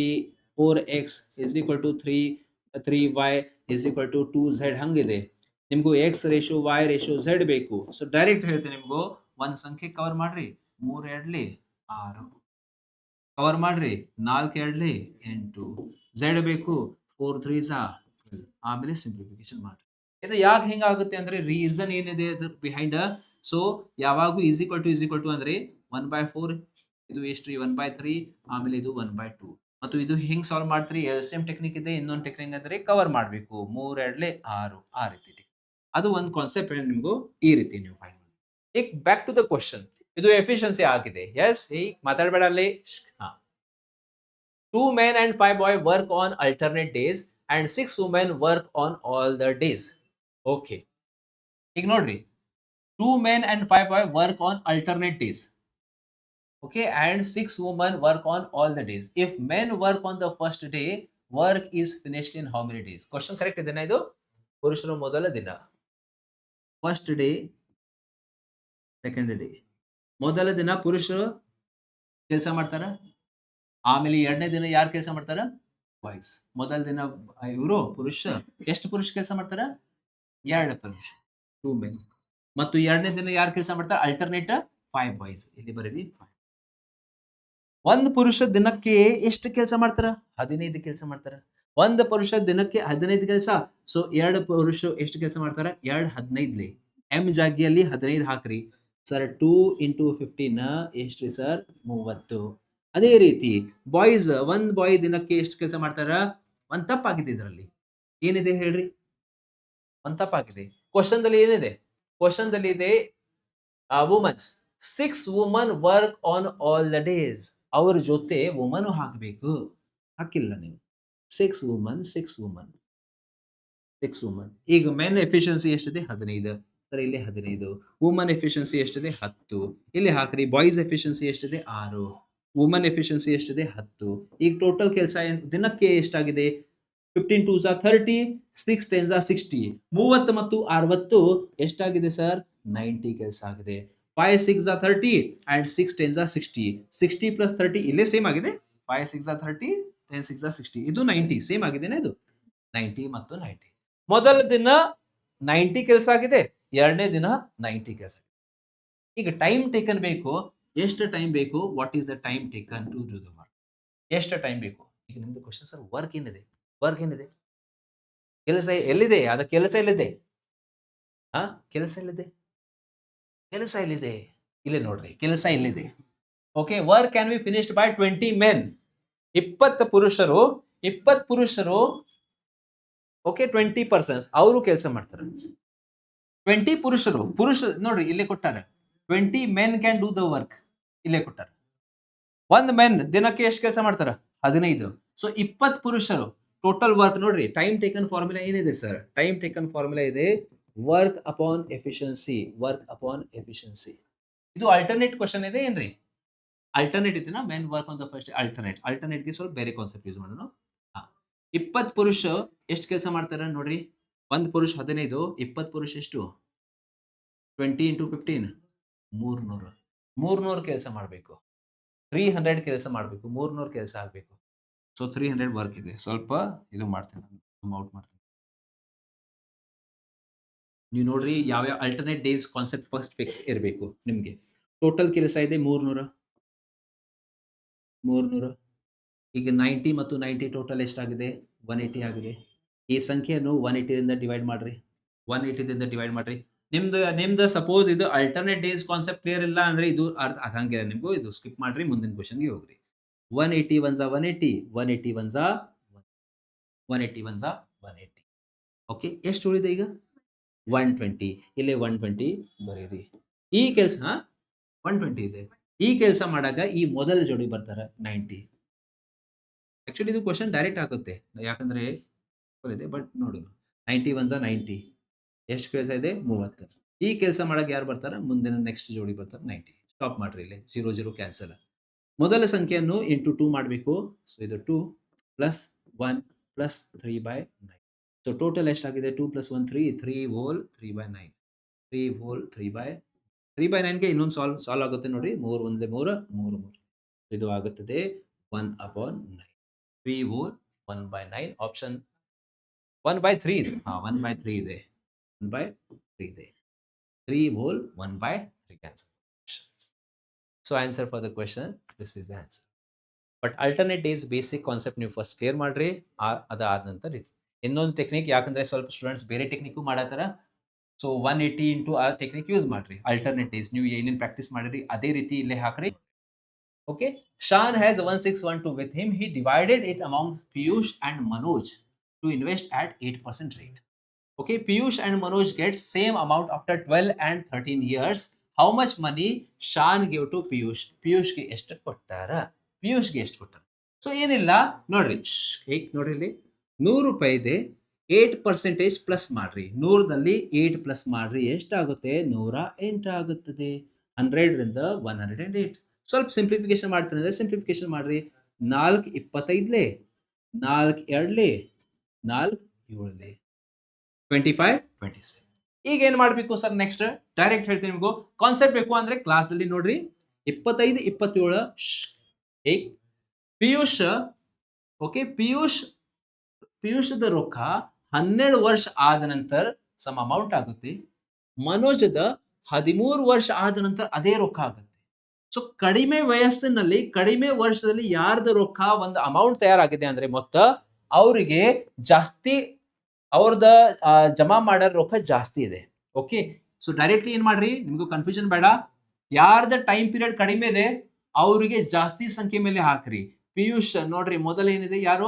A: 4x is equal to 3y is equal to 2z ಹಂಗಿದೆ. ನಿಮ್ಗೂ x ratio y ratio z ಬೇಕು. ಸೊ ಡೈರೆಕ್ಟ್ ಹೇಳ್ತೇನೆ ನಿಮ್ಗೂ ಒಂದ್ ಸಂಖ್ಯೆ ಕವರ್ ಮಾಡ್ರಿ. 3 2 6 ಕವರ್ ಮಾಡ್ರಿ. 4 2 8 z ಬೇಕು. 4 3 12. ಆಮೇಲೆ ಸಿಂಪ್ಲಿಫಿಕೇಶನ್ ಮಾಡ್ರಿ. ಇದು ಯಾಕೆ ಹಿಂಗಾಗುತ್ತೆ ಅಂದ್ರೆ ರೀಸನ್ ಏನಿದೆ ಅದ್ರ ಬಿಹೈಂಡ್. ಸೊ ಯಾವಾಗೂ ಈಸ್ ಈಕ್ವಲ್ ಟು ಅಂದ್ರೆ 1/4 ಇದು ಎಷ್ಟು 1/3 ಆಮೇಲೆ ಇದು 1/2. ಮತ್ತು ಇದು ಹೆಂಗ್ ಸಾಲ್ವ್ ಮಾಡ್ತೀರಿ? ಎಲ್ಸಿಎಂ ಟೆಕ್ನಿಕ್ ಇದೆ, ಇನ್ನೊಂದು ಟೆಕ್ನಿಕ್ ಅಂದ್ರೆ ಕವರ್ ಮಾಡಬೇಕು. 3 2 6 ಆ ರೀತಿ. ಅದು ಒಂದು ಕಾನ್ಸೆಪ್ಟ್ ನಿಮ್ಗೂ ಈ ರೀತಿ ನೀವು ಫೈಂಡ್ ಮಾಡಿ. ಈಗ ಬ್ಯಾಕ್ ಟು ದ ಕ್ವಶನ್. ಇದು ಎಫಿಷಿಯನ್ಸಿ ಆಗಿದೆ. ಎಸ್, ಈಗ ಮಾತಾಡಬೇಡ ಅಲ್ಲಿ. 2 men and 5 boys work on alternate days and 6 women work on all the days. Okay. ಈಗ ನೋಡ್ರಿ, 2 men and 5 boys work on alternate days. Okay, and 6 women work on all the days. If men work on the first day, work is finished in how many days? Question correct ಇದೆನಾ ಇದು? ಪುರುಷರು ಮೊದಲ ದಿನ, first day, second day. ಮೊದಲ ದಿನ ಪುರುಷರು ಕೆಲಸ ಮಾಡ್ತಾರ. ಆಮೇಲೆ ಎರಡನೇ ದಿನ ಯಾರು ಕೆಲಸ ಮಾಡ್ತಾರ? ಬಾಯ್ಸ್. ಮೊದಲ ದಿನ ಇವರು ಪುರುಷ. ಎಷ್ಟು ಪುರುಷ ಕೆಲಸ ಮಾಡ್ತಾರ? 2 ಪುರುಷ, 2 men. ಮತ್ತು ಎರಡನೇ ದಿನ ಯಾರು ಕೆಲಸ ಮಾಡ್ತಾರ? Alternate 5 boys. ಇಲ್ಲಿ ಬರೀರಿ 5. ಒಂದು ಪುರುಷ ದಿನಕ್ಕೆ ಎಷ್ಟು ಕೆಲಸ ಮಾಡ್ತಾರ? 15 ಕೆಲಸ ಮಾಡ್ತಾರ. ಒಂದು ಪುರುಷ ದಿನಕ್ಕೆ 15 ಕೆಲಸ. ಸೊ 2 ಪುರುಷ ಎಷ್ಟು ಕೆಲಸ ಮಾಡ್ತಾರ? 2 15 ಎಂ ಜಾಗಿಯಲ್ಲಿ 15 ಹಾಕ್ರಿ ಸರ್. 2 × 15 ಎಷ್ಟು ಸರ್? 30. ಅದೇ ರೀತಿ ಬಾಯ್ಸ್, ಒಂದ್ ಬಾಯ್ ದಿನಕ್ಕೆ ಎಷ್ಟು ಕೆಲಸ ಮಾಡ್ತಾರ? ಒಂದ್ ತಪ್ಪಾಗಿದೆ ಇದರಲ್ಲಿ. ಏನಿದೆ ಹೇಳ್ರಿ? ಒಂದ್ ತಪ್ಪಾಗಿದೆ. ಕ್ವಶನ್ ದಲ್ಲಿ ಏನಿದೆ? ಕ್ವಶನ್ ದಲ್ಲಿ ಇದೆ women's. 6 woman work on all the days. ಅವ್ರ ಜೊತೆ ವುಮನ್ ಹಾಕಬೇಕು. ಹಾಕಿಲ್ಲ ನೀವು. 6 ವುಮನ್ 6 ವುಮನ್ 6 ವುಮನ್. ಈಗ ಮೆನ್ ಎಫಿಷಿಯನ್ಸಿ ಎಷ್ಟಿದೆ? 15. ಸರ್ ಇಲ್ಲಿ 15. ವುಮನ್ ಎಫಿಷಿಯನ್ಸಿ ಎಷ್ಟಿದೆ? 10. ಇಲ್ಲಿ ಹಾಕ್ರಿ. ಬಾಯ್ಸ್ ಎಫಿಷಿಯನ್ಸಿ ಎಷ್ಟಿದೆ? 6. ವುಮನ್ ಎಫಿಷಿಯನ್ಸಿ ಎಷ್ಟಿದೆ? 10. ಈಗ ಟೋಟಲ್ ಕೆಲಸ ದಿನಕ್ಕೆ ಎಷ್ಟಾಗಿದೆ? 15 2 30, 6 10 60. 30 ಮತ್ತು 60 ಎಷ್ಟಾಗಿದೆ ಸರ್? 90 ಕೆಲಸ ಆಗಿದೆ. 5 6 30 and 6 10 60. 60 plus 30 ಇಲ್ಲೇ ಸೇಮ್ ಆಗಿದೆ. 5 6 30, 10 6 60. ಇದು 90 ಸೇಮ್ ಆಗಿದೆನಾ? ಇದು 90 ಮತ್ತು 90. ಮೊದಲ ದಿನ 90 ಕೆಲಸ ಆಗಿದೆ, ಎರಡನೇ ದಿನ 90 ಕೆಲಸ. ಈಗ ಟೈಮ್ ಟೇಕನ್ ಬೇಕು. ಎಷ್ಟು ಟೈಮ್ ಬೇಕು? What is the time taken to do the work? ಎಷ್ಟು ಟೈಮ್ ಬೇಕು? ಈಗ ನಿಮ್ದು ಕ್ವಶನ್ ಸರ್ ವರ್ಕ್ ಏನಿದೆ? ವರ್ಕ್ ಏನಿದೆ? ಕೆಲಸ ಎಲ್ಲಿದೆ? ಅದ ಕೆಲಸ ಎಲ್ಲಿದೆ? ಕೆಲಸ ಎಲ್ಲಿದೆ? ಕೆಲಸ ಎಲ್ಲಿದೆ? ಇಲ್ಲಿ ನೋಡ್ರಿ, ಕೆಲಸ ಎಲ್ಲಿದೆ? Okay, work can be finished by 20 men. 20 ಪುರುಷರು, 20 ಪುರುಷರು. ಓಕೆ, 20 persons ಅವರು ಕೆಲಸ ಮಾಡ್ತಾರೆ. 20 ಪುರುಷರು, ನೋಡ್ರಿ ಇಲ್ಲೇ ಕೊಟ್ಟಾರೆ. 20 men can do the work. ಇಲ್ಲೇ ಕೊಟ್ಟಾರೆ. ಒಂದ್ ಮೆನ್ ದಿನಕ್ಕೆ ಎಷ್ಟು ಕೆಲಸ ಮಾಡ್ತಾರ? 15. ಸೊ 20 ಪುರುಷರು ಟೋಟಲ್ ವರ್ಕ್. ನೋಡ್ರಿ, ಟೈಮ್ ಟೇಕನ್ ಫಾರ್ಮುಲಾ ಏನಿದೆ ಸರ್? ಟೈಮ್ ಟೇಕನ್ ಫಾರ್ಮುಲಾ ಇದೆ work upon efficiency. Work upon efficiency. ಇದು ಅಲ್ಟರ್ನೇಟ್ ಕ್ವಶನ್ ಇದೆ ಏನ್ರಿ? ಅಲ್ಟರ್ನೇಟ್ ಇದೆನಾ? Men work on the first. ಅಲ್ಟರ್ನೇಟ್ಗೆ ಸ್ವಲ್ಪ ಬೇರೆ ಕಾನ್ಸೆಪ್ಟ್ ಯೂಸ್ ಮಾಡೋಣ. 20 ಪುರುಷ ಎಷ್ಟು ಕೆಲಸ ಮಾಡ್ತಾರ ನೋಡ್ರಿ? ಒಂದ್ ಪುರುಷ 15, 20 ಪುರುಷ ಎಷ್ಟು? 20 × 15 300 ಕೆಲಸ ಮಾಡಬೇಕು. 300 ಕೆಲಸ ಮಾಡಬೇಕು, 300 ಕೆಲಸ ಆಗಬೇಕು. ಸೊ 300 ವರ್ಕ್ ಇದೆ. ಸ್ವಲ್ಪ ಇದು ಮಾಡ್ತೇನೆ ನಾನು, ಝೂಮ್ ಔಟ್ ಮಾಡ್ತೇನೆ. ನೀವು ನೋಡ್ರಿ ಯಾವ್ಯಾವ alternate days concept first fix ಇರಬೇಕು ನಿಮಗೆ. ಟೋಟಲ್ ಕೆಲಸ ಇದೆ 300. ಈಗ 90 ಮತ್ತು 90 ಟೋಟಲ್ ಎಷ್ಟಾಗಿದೆ? 180 ಆಗಿದೆ. ಈ ಸಂಖ್ಯೆಯನ್ನು 180 ದಿಂದ ಡಿವೈಡ್ ಮಾಡ್ರಿ. 180 ದಿಂದ ಡಿವೈಡ್ ಮಾಡ್ರಿ. ನಿಮ್ದು ಸಪೋಸ್ ಇದು ಅಲ್ಟರ್ನೇಟ್ ಡೇಸ್ ಕಾನ್ಸೆಪ್ಟ್ ಕ್ಲಿಯರ್ ಇಲ್ಲ ಅಂದ್ರೆ ಇದು ಅರ್ಥ ಆಗಂಗಿಲ್ಲ ನಿಮಗೂ. ಇದು ಸ್ಕಿಪ್ ಮಾಡ್ರಿ, ಮುಂದಿನ ಕ್ವೆಶ್ಚನ್‌ಗೆ ಹೋಗ್ರಿ. 180 1 180, 180 1 180 1 180. ಓಕೆ, ಎಷ್ಟು ಉಳಿದೆ ಈಗ? 120. ಇಲ್ಲೇ 120 ಬರೀರಿ. ಈ ಕೆಲಸ 120 ಇದೆ. ಈ ಕೆಲಸ ಮಾಡಾಕ ಈ ಮೊದಲ ಜೋಡಿ ಬರ್ತಾರ 90. ಆಕ್ಚುಲಿ ಇದು ಕ್ವೆಶ್ಚನ್ ಡೈರೆಕ್ಟ್ ಆಗುತ್ತೆ. ಯಾಕಂದ್ರೆ ಇದೆ ಬಟ್ ನೋಡು 90 1 90. ಎಷ್ಟು ಕೆಲಸ ಇದೆ? 30. ಈ ಕೆಲಸ ಮಾಡಕ್ಕೆ ಯಾರು ಬರ್ತಾರ? ಮುಂದಿನ ನೆಕ್ಸ್ಟ್ ಜೋಡಿ ಬರ್ತಾರೆ 90. ಸ್ಟಾಪ್ ಮಾಡ್ರಿ ಇಲ್ಲಿ. 0 0 ಕ್ಯಾನ್ಸಲ್. ಮೊದಲ ಸಂಖ್ಯೆಯನ್ನು ಇಂಟು 2 ಮಾಡಬೇಕು. ಸೊ ಇದು 2 ಪ್ಲಸ್ 1 ಪ್ಲಸ್ 3/9. ಸೊ ಟೋಟಲ್ ಎಷ್ಟಾಗಿದೆ? 2 ಪ್ಲಸ್ 1 3, 3 ಹೋಲ್ 3/9. 3 ಹೋಲ್ 3/9ಗೆ ಇನ್ನೊಂದು ಸಾಲ್ವ್ ಆಗುತ್ತೆ ನೋಡಿ. 3 1 3 3 3. ಇದು ಆಗುತ್ತದೆ 1/9. 3 ಹೋಲ್ 1/9. ಆಪ್ಷನ್ 1/3 ಇದೆ. 1/3 ಇದೆ. 1/3 ಇದೆ. 3 whole 1/3 cancel. So answer for the question this is the answer. But alternate days basic concept ನೀವು ಫಸ್ಟ್ ಕ್ಲಿಯರ್ ಮಾಡ್ರಿ. ಅದಾದ ನಂತರ ಇದು ಇನ್ನೊಂದು ಟೆಕ್ನಿಕ್, ಯಾಕಂದ್ರೆ ಸ್ವಲ್ಪ ಸ್ಟೂಡೆಂಟ್ಸ್ ಬೇರೆ ಟೆಕ್ನಿಕ್ ಮಾಡತ್ತಾರ. ಸೊ 180 ಇಂಟು ಆ ಟೆಕ್ನಿಕ್ ಯೂಸ್ ಮಾಡ್ರಿ. ಅಲ್ಟರ್ನೇಟ್ ಡೇಸ್ ನೀವು ಏನೇನು ಪ್ರಾಕ್ಟೀಸ್ ಮಾಡಿರಿ ಅದೇ ರೀತಿ ಇಲ್ಲೇ ಹಾಕ್ರಿ. Okay, Shan has 1612 with him. He divided it among Piyush and Manoj to invest at 8% rate. Okay, Piyush and Manoj get same amount after 12 and 13 years. How much money Shan gave to Piyush? Piyush ಗೆ ಎಷ್ಟು ಕೊಟ್ಟಾರ? Piyush ಗೆ ಎಷ್ಟು ಕೊಟ್ಟಾರ? So ಏನಿಲ್ಲ ನೋಡ್ರಿ, ನೋಡ್ರಿ ಇಲ್ಲಿ 100 ರೂಪಾಯಿ ಇದೆ. 8% ಪ್ಲಸ್ ಮಾಡ್ರಿ. 100ದಲ್ಲಿ 8 ಪ್ಲಸ್ ಮಾಡ್ರಿ. ಎಷ್ಟಾಗುತ್ತೆ? 108 ಆಗುತ್ತದೆ. 100 ರಿಂದ 108. ಸ್ವಲ್ಪ ಸಿಂಪ್ಲಿಫಿಕೇಶನ್ ಮಾಡ್ತೀನಿ ಅಂದ್ರೆ ಸಿಂಪ್ಲಿಫಿಕೇಶನ್ ಮಾಡ್ರಿ. 4 25 4 2 4 7 25 27. ಈಗ ಏನ್ ಮಾಡ್ಬೇಕು ಸರ್? ನೆಕ್ಸ್ಟ್ ಡೈರೆಕ್ಟ್ ಹೇಳ್ತೀನಿ ನಿಮಗೂ. ಕಾನ್ಸೆಪ್ಟ್ ಬೇಕು ಅಂದ್ರೆ ಕ್ಲಾಸ್ ನಲ್ಲಿ ನೋಡ್ರಿ. 25 27 ಪಿಯೂಷ್. ಓಕೆ, ಪಿಯೂಷದ ರೊಕ್ಕ 12 ವರ್ಷ ಆದ ನಂತರ ಸಮ್ ಅಮೌಂಟ್ ಆಗುತ್ತೆ. ಮನೋಜದ 13 ವರ್ಷ ಆದ ನಂತರ ಅದೇ ರೊಕ್ಕ ಆಗುತ್ತೆ. ಸೊ ಕಡಿಮೆ ವಯಸ್ಸಿನಲ್ಲಿ ಕಡಿಮೆ ವರ್ಷದಲ್ಲಿ ಯಾರ್ದ ರೊಕ್ಕ ಒಂದು ಅಮೌಂಟ್ ತಯಾರಾಗಿದೆ ಅಂದ್ರೆ ಮೊತ್ತ ಅವರಿಗೆ ಜಾಸ್ತಿ, ಅವ್ರದ ಜಮಾ ಮಾಡೋ ರೊಕ್ಕ ಜಾಸ್ತಿ ಇದೆ. ಓಕೆ, ಸೊ ಡೈರೆಕ್ಟ್ಲಿ ಏನ್ ಮಾಡ್ರಿ, ನಿಮ್ಗೂ ಕನ್ಫ್ಯೂಷನ್ ಬೇಡ. ಯಾರ್ದ ಟೈಮ್ ಪೀರಿಯಡ್ ಕಡಿಮೆ ಇದೆ ಅವರಿಗೆ ಜಾಸ್ತಿ ಸಂಖ್ಯೆ ಮೇಲೆ ಹಾಕ್ರಿ. ಪಿಯೂಷ್ ನೋಡ್ರಿ, ಮೊದಲ ಏನಿದೆ ಯಾರು?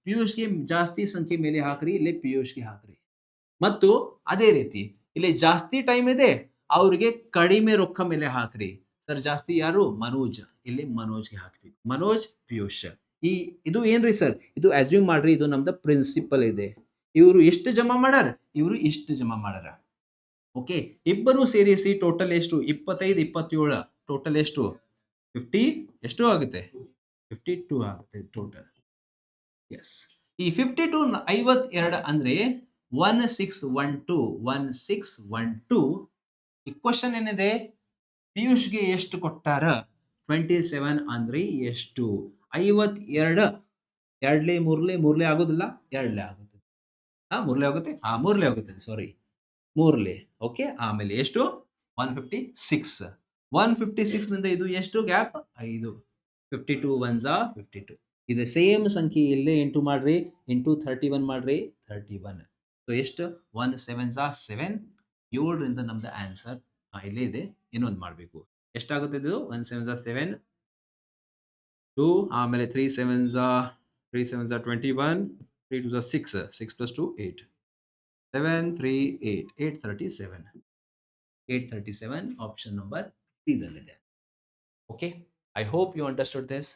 A: ಪಿಯೂಷ್ಗೆ ಜಾಸ್ತಿ ಸಂಖ್ಯೆ ಮೇಲೆ ಹಾಕ್ರಿ. ಇಲ್ಲಿ ಪಿಯೂಷ್ಗೆ ಹಾಕ್ರಿ. ಮತ್ತು ಅದೇ ರೀತಿ ಇಲ್ಲಿ ಜಾಸ್ತಿ ಟೈಮ್ ಇದೆ ಅವ್ರಿಗೆ ಕಡಿಮೆ ರೊಕ್ಕ ಮೇಲೆ ಹಾಕ್ರಿ. ಸರ್ ಜಾಸ್ತಿ ಯಾರು? ಮನೋಜ್. ಇಲ್ಲಿ ಮನೋಜ್ಗೆ ಹಾಕ್ರಿ. ಮನೋಜ್, ಪಿಯೂಷ್. ಇದು ಏನ್ರಿ ಸರ್? ಇದು ಅಸ್ಯೂಮ್ ಮಾಡ್ರಿ, ಇದು ನಮ್ದು ಪ್ರಿನ್ಸಿಪಲ್ ಇದೆ. ಇವರು ಎಷ್ಟು ಜಮಾ ಮಾಡಾರ? ಇವರು ಇಷ್ಟು ಜಮಾ ಮಾಡಾರ. ಓಕೆ, ಇಬ್ಬರು ಸೇರಿಸಿ ಟೋಟಲ್ ಎಷ್ಟು? 25 27 ಟೋಟಲ್ ಎಷ್ಟು? 50 ಎಷ್ಟು ಆಗುತ್ತೆ? 52 ಆಗುತ್ತೆ ಟೋಟಲ್. ಎಸ್, ಈ 52 52 ಅಂದ್ರೆ 1612. ಈ ಕ್ವಶನ್ ಏನಿದೆ? ಪಿಯೂಷ್ಗೆ ಎಷ್ಟು ಕೊಟ್ಟಾರ? 27 ಅಂದ್ರೆ ಎಷ್ಟು? 52 ಎರಡ್ಲೆ ಮೂರ್ಲೆ ಆಗೋದಿಲ್ಲ, ಎರಡ್ಲೆ ಆಗುತ್ತದೆ. ಮೂರ್ಲೆ ಆಗುತ್ತೆ. ಮೂರ್ಲೆ ಆಗುತ್ತೆ, ಸಾರಿ, ಮೂರ್ಲೆ. ಓಕೆ, ಆಮೇಲೆ ಎಷ್ಟು? 156. 156 ನಿಂದ ಇದು ಎಷ್ಟು ಗ್ಯಾಪ್? 5. 52 1 52. ಇದು ಸೇಮ್ ಸಂಖ್ಯೆ ಇಲ್ಲೇ ಇಂಟು ಮಾಡ್ರಿ. ಇಂಟು 31 ಮಾಡ್ರಿ. 31. ಸೊ ಎಷ್ಟು? 1 7 7. 7ರಿಂದ ನಮ್ದು ಆನ್ಸರ್ ಇಲ್ಲೇ ಇದೆ. ಇನ್ನೊಂದು ಮಾಡಬೇಕು. ಎಷ್ಟಾಗುತ್ತೆ ಇದು? 1 7 7 2, ಆಮೇಲೆ 3 7 21, 3 2 6, 6 plus 2 8, 7 3 8, 837. 837 ಆಪ್ಷನ್ ನಂಬರ್ ಸಿ ದಲ್ಲಿದೆ. Okay, I hope you understood this.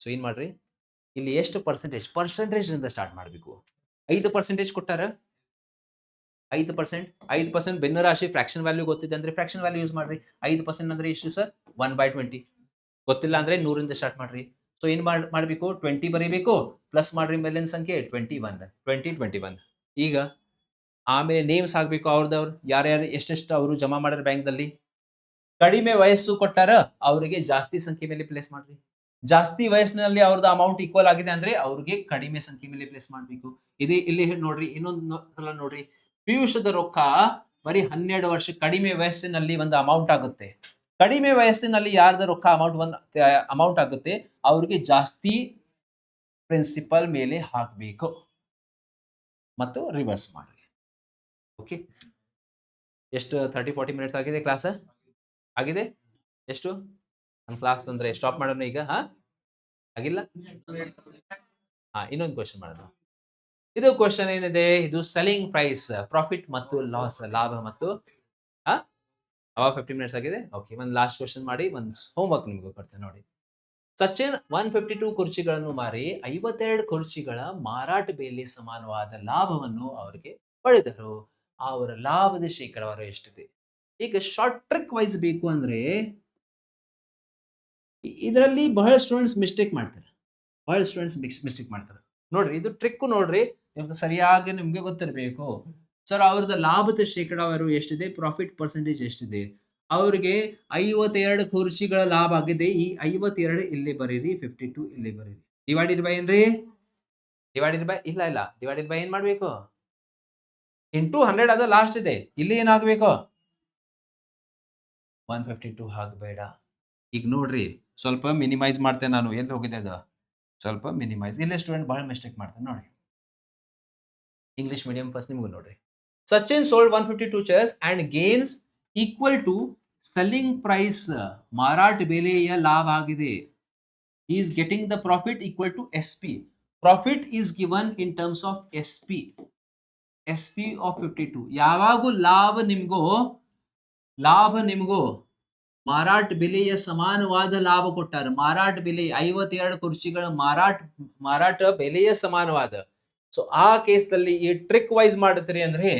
A: So ಏನ್ ಮಾಡ್ರಿ, ಇಲ್ಲಿ ಎಷ್ಟು ಪರ್ಸೆಂಟೇಜ್ ಇಂದ ಸ್ಟಾರ್ಟ್ ಮಾಡಬೇಕು. 5% ಕೊಟ್ಟಾರ. 5% ಭಿನ್ನರಾಶಿ ಫ್ರಾಕ್ಷನ್ ವ್ಯಾಲ್ಯೂ ಗೊತ್ತಿದೆ ಅಂದ್ರೆ ಫ್ರಾಕ್ಷನ್ ವ್ಯಾಲ್ಯೂ ಯೂಸ್ ಮಾಡ್ರಿ. 5% ಅಂದ್ರೆ ಎಷ್ಟು ಸರ್? 1/20. ಗೊತ್ತಿಲ್ಲ ಅಂದ್ರೆ 100ರಿಂದ ಸ್ಟಾರ್ಟ್ ಮಾಡ್ರಿ. ಸೊ ಏನ್ ಮಾಡಬೇಕು? 20 ಬರೀಬೇಕು. ಪ್ಲಸ್ ಮಾಡ್ರಿ ಮೇಲಿನ ಸಂಖ್ಯೆ 21 21. ಈಗ ಆಮೇಲೆ ನೇಮ್ಸ್ ಹಾಕ್ಬೇಕು ಅವ್ರದವ್ರು, ಯಾರ್ಯಾರು ಎಷ್ಟೆಷ್ಟು ಅವರು ಜಮಾ ಮಾಡ್ಯಾರ ಬ್ಯಾಂಕ್ದಲ್ಲಿ. ಕಡಿಮೆ ವಯಸ್ಸು ಕೊಟ್ಟಾರ ಅವರಿಗೆ ಜಾಸ್ತಿ ಸಂಖ್ಯೆ ಮೇಲೆ ಪ್ಲೇಸ್ ಮಾಡ್ರಿ. ಜಾಸ್ತಿ ವಯಸ್ಸಿನಲ್ಲಿ ಅವ್ರದ್ದು ಅಮೌಂಟ್ ಈಕ್ವಲ್ ಆಗಿದೆ ಅಂದ್ರೆ ಅವ್ರಿಗೆ ಕಡಿಮೆ ಸಂಖ್ಯೆ ಮೇಲೆ ಪ್ಲೇಸ್ ಮಾಡ್ಬೇಕು. ಇದೇ ಇಲ್ಲಿ ನೋಡ್ರಿ, ಇನ್ನೊಂದು ಸಲ ನೋಡ್ರಿ, ಪಿಯುಷದ ರೊಕ್ಕ ಬರೀ 12 ವರ್ಷ ಕಡಿಮೆ ವಯಸ್ಸಿನಲ್ಲಿ ಒಂದು ಅಮೌಂಟ್ ಆಗುತ್ತೆ. ಕಡಿಮೆ ವಯಸ್ಸಿನಲ್ಲಿ ಯಾರ್ದ ರೊಕ್ಕ ಅಮೌಂಟ್ ಆಗುತ್ತೆ ಅವ್ರಿಗೆ ಜಾಸ್ತಿ ಪ್ರಿನ್ಸಿಪಲ್ ಮೇಲೆ ಹಾಕಬೇಕು ಮತ್ತು ರಿವರ್ಸ್ ಮಾಡ್ರಿ. ಓಕೆ, ಎಷ್ಟು 30-40 ಮಿನಿಟ್ಸ್ ಆಗಿದೆ ಕ್ಲಾಸ್ ಆಗಿದೆ? ಎಷ್ಟು ನನ್ನ ಕ್ಲಾಸ್ ಅಂದ್ರೆ ಸ್ಟಾಪ್ ಮಾಡೋಣ ಈಗ? ಆಗಿಲ್ಲ? ಇನ್ನೊಂದು ಕ್ವಶನ್ ಮಾಡೋಣ. ಇದು ಕ್ವಶನ್ ಏನಿದೆ, ಇದು ಸೆಲ್ಲಿಂಗ್ ಪ್ರೈಸ್, ಪ್ರಾಫಿಟ್ ಮತ್ತು ಲಾಸ್, ಲಾಭ ಮತ್ತು 50 ಮಿನಿಟ್ಸ್ ಆಗಿದೆ. ಓಕೆ, ಒಂದು ಲಾಸ್ಟ್ ಕ್ವಶನ್ ಮಾಡಿ ಒಂದು ಹೋಮ್ವರ್ಕ್ ನಿಮ್ಗೆ ಕೊಡ್ತೇನೆ ನೋಡಿ. ಸಚಿನ್ 152 ಕುರ್ಚಿಗಳನ್ನು ಮಾರಿ 52 ಕುರ್ಚಿಗಳ ಮಾರಾಟ ಬೆಲೆ ಸಮಾನವಾದ ಲಾಭವನ್ನು ಅವರಿಗೆ ಪಡೆದರು. ಅವರ ಲಾಭದ ಶೇಕಡಾವಾರು ಎಷ್ಟಿದೆ? ಈಗ ಶಾರ್ಟ್ ಟ್ರಿಕ್ ವೈಸ್ ಬೇಕು ಅಂದ್ರೆ ಇದರಲ್ಲಿ ಬಹಳ ಸ್ಟೂಡೆಂಟ್ಸ್ ಮಿಸ್ಟೇಕ್ ಮಾಡ್ತಾರೆ. ನೋಡ್ರಿ, ಇದು ಟ್ರಿಕ್ ನೋಡ್ರಿ, ನಿಮ್ಗೆ ಸರಿಯಾಗಿ ನಿಮ್ಗೆ ಗೊತ್ತಿರಬೇಕು. ಸರ್ ಅವ್ರದ್ದು ಲಾಭದ ಶೇಕಡಾವಾರು ಎಷ್ಟಿದೆ, ಪ್ರಾಫಿಟ್ ಪರ್ಸೆಂಟೇಜ್ ಎಷ್ಟಿದೆ? ಅವ್ರಿಗೆ 52 ಕುರ್ಚಿಗಳ ಲಾಭ ಆಗಿದೆ. ಈ 52 ಇಲ್ಲಿ ಬರೀರಿ, 52 ಇಲ್ಲಿ ಬರೀರಿ. ಡಿವೈಡೆಡ್ ಬೈ ಏನ್ರಿ? ಡಿವೈಡೆಡ್ ಬೈ ಇಲ್ಲ ಡಿವೈಡೆಡ್ ಬೈ ಏನ್ ಮಾಡ್ಬೇಕು? ಇಂಟು 100 ಅದು ಲಾಸ್ಟ್ ಇದೆ. ಇಲ್ಲಿ ಏನಾಗಬೇಕು? 152 ಹಾಕಬೇಡ. ಈಗ ನೋಡ್ರಿ, ಸ್ವಲ್ಪ ಮಿನಿಮೈಸ್ ಮಾಡ್ತೇನೆ ನಾನು. ಎಲ್ಲಿ ಹೋಗಿದೆ ಅದು? ಸ್ವಲ್ಪ ಮಿನಿಮೈಸ್. ಇಲ್ಲೇ ಸ್ಟೂಡೆಂಟ್ ಬಹಳ ಮಿಸ್ಟೇಕ್ ಮಾಡ್ತಾನೆ ನೋಡಿ. ಇಂಗ್ಲಿಷ್ ಮೀಡಿಯಂ ಫಸ್ಟ್ ನಿಮಗೂ ನೋಡ್ರಿ. Sachin sold 152 chairs and gains equal to selling price, ಮಾರಾಟ ಬೆಲೆಯ ಲಾಭ ಆಗಿದೆ. He is getting the profit equal to SP. Profit is given in terms of SP. SP of 52. ಯಾವಾಗೂ ಲಾಭ ನಿಮ್ಗೋ ಮಾರಾಟ ಬೆಲೆಯ ಸಮಾನವಾದ ಲಾಭ ಕೊಟ್ಟಾರ. ಮಾರಾಟ ಬೆಲೆ 52 ಕುರ್ಚಿಗಳ ಮಾರಾಟ ಬೆಲೆಯ ಸಮಾನವಾದ. ಸೊ ಆ ಕೇಸ್ನಲ್ಲಿ ಈ ಟ್ರಿಕ್ ವೈಸ್ ಮಾಡುತ್ತೀರಿ ಅಂದ್ರೆ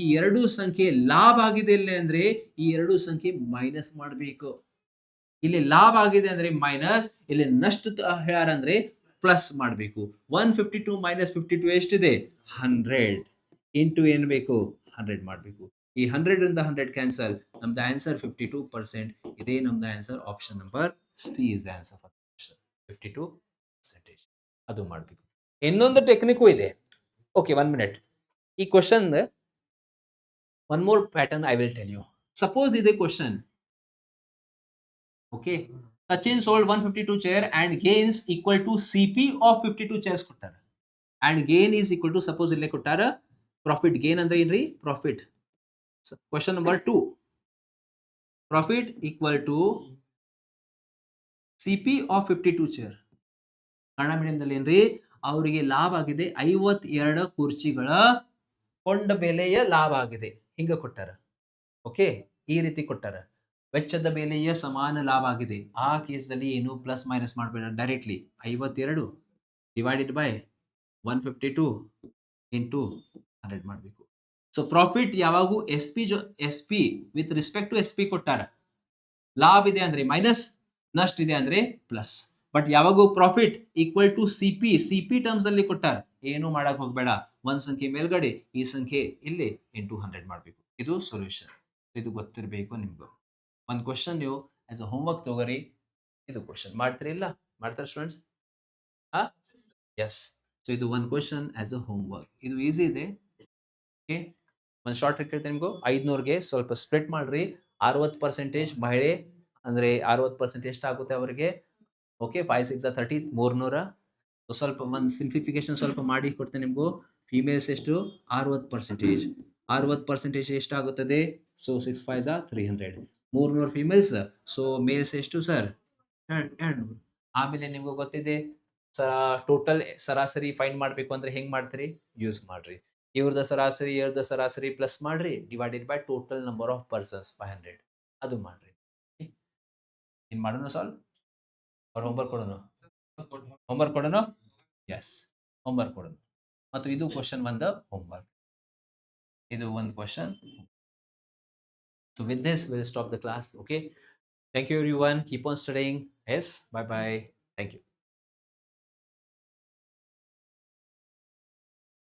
A: ಈ ಎರಡು ಸಂಖ್ಯೆ ಲಾಭ ಆಗಿದೆ ಇಲ್ಲ ಅಂದ್ರೆ ಈ ಎರಡು ಸಂಖ್ಯೆ ಮೈನಸ್ ಮಾಡಬೇಕು. ಇಲ್ಲಿ ಲಾಭ ಆಗಿದೆ ಅಂದ್ರೆ ಮೈನಸ್, ಇಲ್ಲಿ ನಷ್ಟ ಯಾರಂದ್ರೆ ಪ್ಲಸ್ ಮಾಡಬೇಕು. 152 ಮೈನಸ್ 52 ಎಷ್ಟಿದೆ? 100 ಇಂಟು ಏನ್ ಬೇಕು? 100 ಮಾಡಬೇಕು. ಈ 100 ರಿಂದ 100 ಕ್ಯಾನ್ಸಲ್. ನಮ್ದು ಆನ್ಸರ್ 52%. ಇದೇ ನಮ್ದು answer. Option number C is the answer for question 52%. ಅದು ಮಾಡಬೇಕು. ಇನ್ನೊಂದು ಟೆಕ್ನಿಕ್ಕು ಇದೆ. Okay, 1 minute. ಈ question one more pattern I will tell you. Suppose ಇದೆ question. Okay, Sachin sold 152 chair and gains equal to CP of 52 chairs ಕೊಟ್ಟಾರ. And gain is equal to, suppose ಇಲ್ಲೇ ಕೊಟ್ಟಾರ profit. gain ಅಂದ್ರೆ ಏನ್ರಿ? Profit. Question number 2. Profit equal to CP of 52 chair. Kannada ಮೀಡಿಯಂದಲ್ಲಿ ಏನ್ರಿ? ಅವರಿಗೆ ಲಾಭ ಆಗಿದೆ 52 ಕುರ್ಚಿಗಳ ಕೊಂಡ ಬೆಲೆಯ ಲಾಭ ಆಗಿದೆ. ಹಿಂಗ ಕೊಟ್ಟಾರ. ಓಕೆ, ಈ ರೀತಿ ಕೊಟ್ಟಾರ. ವೆಚ್ಚದ ಬೆಲೆಯ ಸಮಾನ ಲಾಭ ಆಗಿದೆ. ಆ ಕೇಸ್ದಲ್ಲಿ ಏನು ಪ್ಲಸ್ ಮೈನಸ್ ಮಾಡಬೇಡ, ಡೈರೆಕ್ಟ್ಲಿ 52 ಡಿವೈಡೆಡ್ ಬೈ 152 ಇಂಟು 100 ಮಾಡಬೇಕು. ಸೊ ಪ್ರಾಫಿಟ್ ಯಾವಾಗೂ S P with respect to S P ಕೊಟ್ಟಾರ. ಲಾಭ ಇದೆ ಅಂದ್ರೆ ಮೈನಸ್, ನಷ್ಟ ಇದೆ ಅಂದ್ರೆ ಪ್ಲಸ್. ಬಟ್ ಯಾವಾಗೂ profit equal to CP terms ಅಲ್ಲಿ ಕೊಟ್ಟಾರ. ಏನು ಮಾಡಕ್ ಹೋಗ್ಬೇಡ, ಒಂದ್ ಸಂಖ್ಯೆ ಮೇಲ್ಗಡೆ, ಈ ಸಂಖ್ಯೆ ಇಲ್ಲಿ ಇಂಟು 100 ಮಾಡಬೇಕು. ಇದು ಸೊಲ್ಯೂಷನ್. ಇದು ಗೊತ್ತಿರಬೇಕು ನಿಮ್ಗೆ. ಒಂದು ಕ್ವಶನ್ ನೀವು ಆಸ್ ಅ ಹೋಮ್ವರ್ಕ್ ತಗೋರಿ. ಇದು ಕ್ವಶನ್ ಮಾಡ್ತೀರಿ ಇಲ್ಲ? ಮಾಡ್ತಾರೆ ಸ್ಟೂಡೆಂಟ್ಸ್? ಎಸ್. ಸೊ ಇದು ಒಂದು ಕ್ವಶನ್ ಆಸ್ ಅ ಹೋಮ್ವರ್ಕ್. ಇದು ಈಸಿ ಇದೆ. ಓಕೆ, ಒಂದು ಶಾರ್ಟ್ ಟ್ರಿಕ್ ಹೇಳ್ತೇನೆ ನಿಮ್ಗೂ. 500ಗೆ ಸ್ವಲ್ಪ ಸ್ಪ್ಲಿಟ್ ಮಾಡ್ರಿ. 60% ಮಹಿಳೆ ಅಂದ್ರೆ 60% ಎಷ್ಟಾಗುತ್ತೆ ಅವರಿಗೆ? ಓಕೆ, 5 6 30, 300. ಸೊ ಸ್ವಲ್ಪ ಒಂದು ಸಿಂಪ್ಲಿಫಿಕೇಶನ್ ಸ್ವಲ್ಪ ಮಾಡಿ ಕೊಡ್ತೇನೆ ನಿಮ್ಗೂ. ಫಿಮೇಲ್ಸ್ ಎಷ್ಟು? 60%. 60% ಎಷ್ಟಾಗುತ್ತದೆ? ಸೊ 6 5 300. 300 ಫಿಮೇಲ್ಸ್. ಸೊ ಮೇಲ್ಸ್ ಎಷ್ಟು ಸರ್? 200. ಆಮೇಲೆ ನಿಮ್ಗೆ ಗೊತ್ತಿದೆ ಟೋಟಲ್ ಸರಾಸರಿ ಫೈಂಡ್ ಮಾಡಬೇಕು ಅಂದ್ರೆ ಹೆಂಗ್ ಮಾಡ್ತೀರಿ? ಯೂಸ್ ಮಾಡ್ರಿ. ಇವ್ರದ ಸರಾಸರಿ ಪ್ಲಸ್ ಮಾಡ್ರಿ, divided by total number of persons 500. ಅದು ಮಾಡ್ರಿ. ಏನ್ ಮಾಡೋಣ? ಸಾಲ್ವ್ ಅವ್ರ ಹೋಮ್ವರ್ಕ್ ಕೊಡೋಣ. ಎಸ್, ಹೋಮ್ವರ್ಕ್ ಕೊಡೋಣ. ಮತ್ತು ಇದು ಕ್ವಶನ್ ಒಂದು ಹೋಮ್ವರ್ಕ್. ಇದು ಒಂದು question. So with this, we'll stop the class. Okay. Thank you, everyone. Keep on studying. Yes. Bye-bye. Thank you.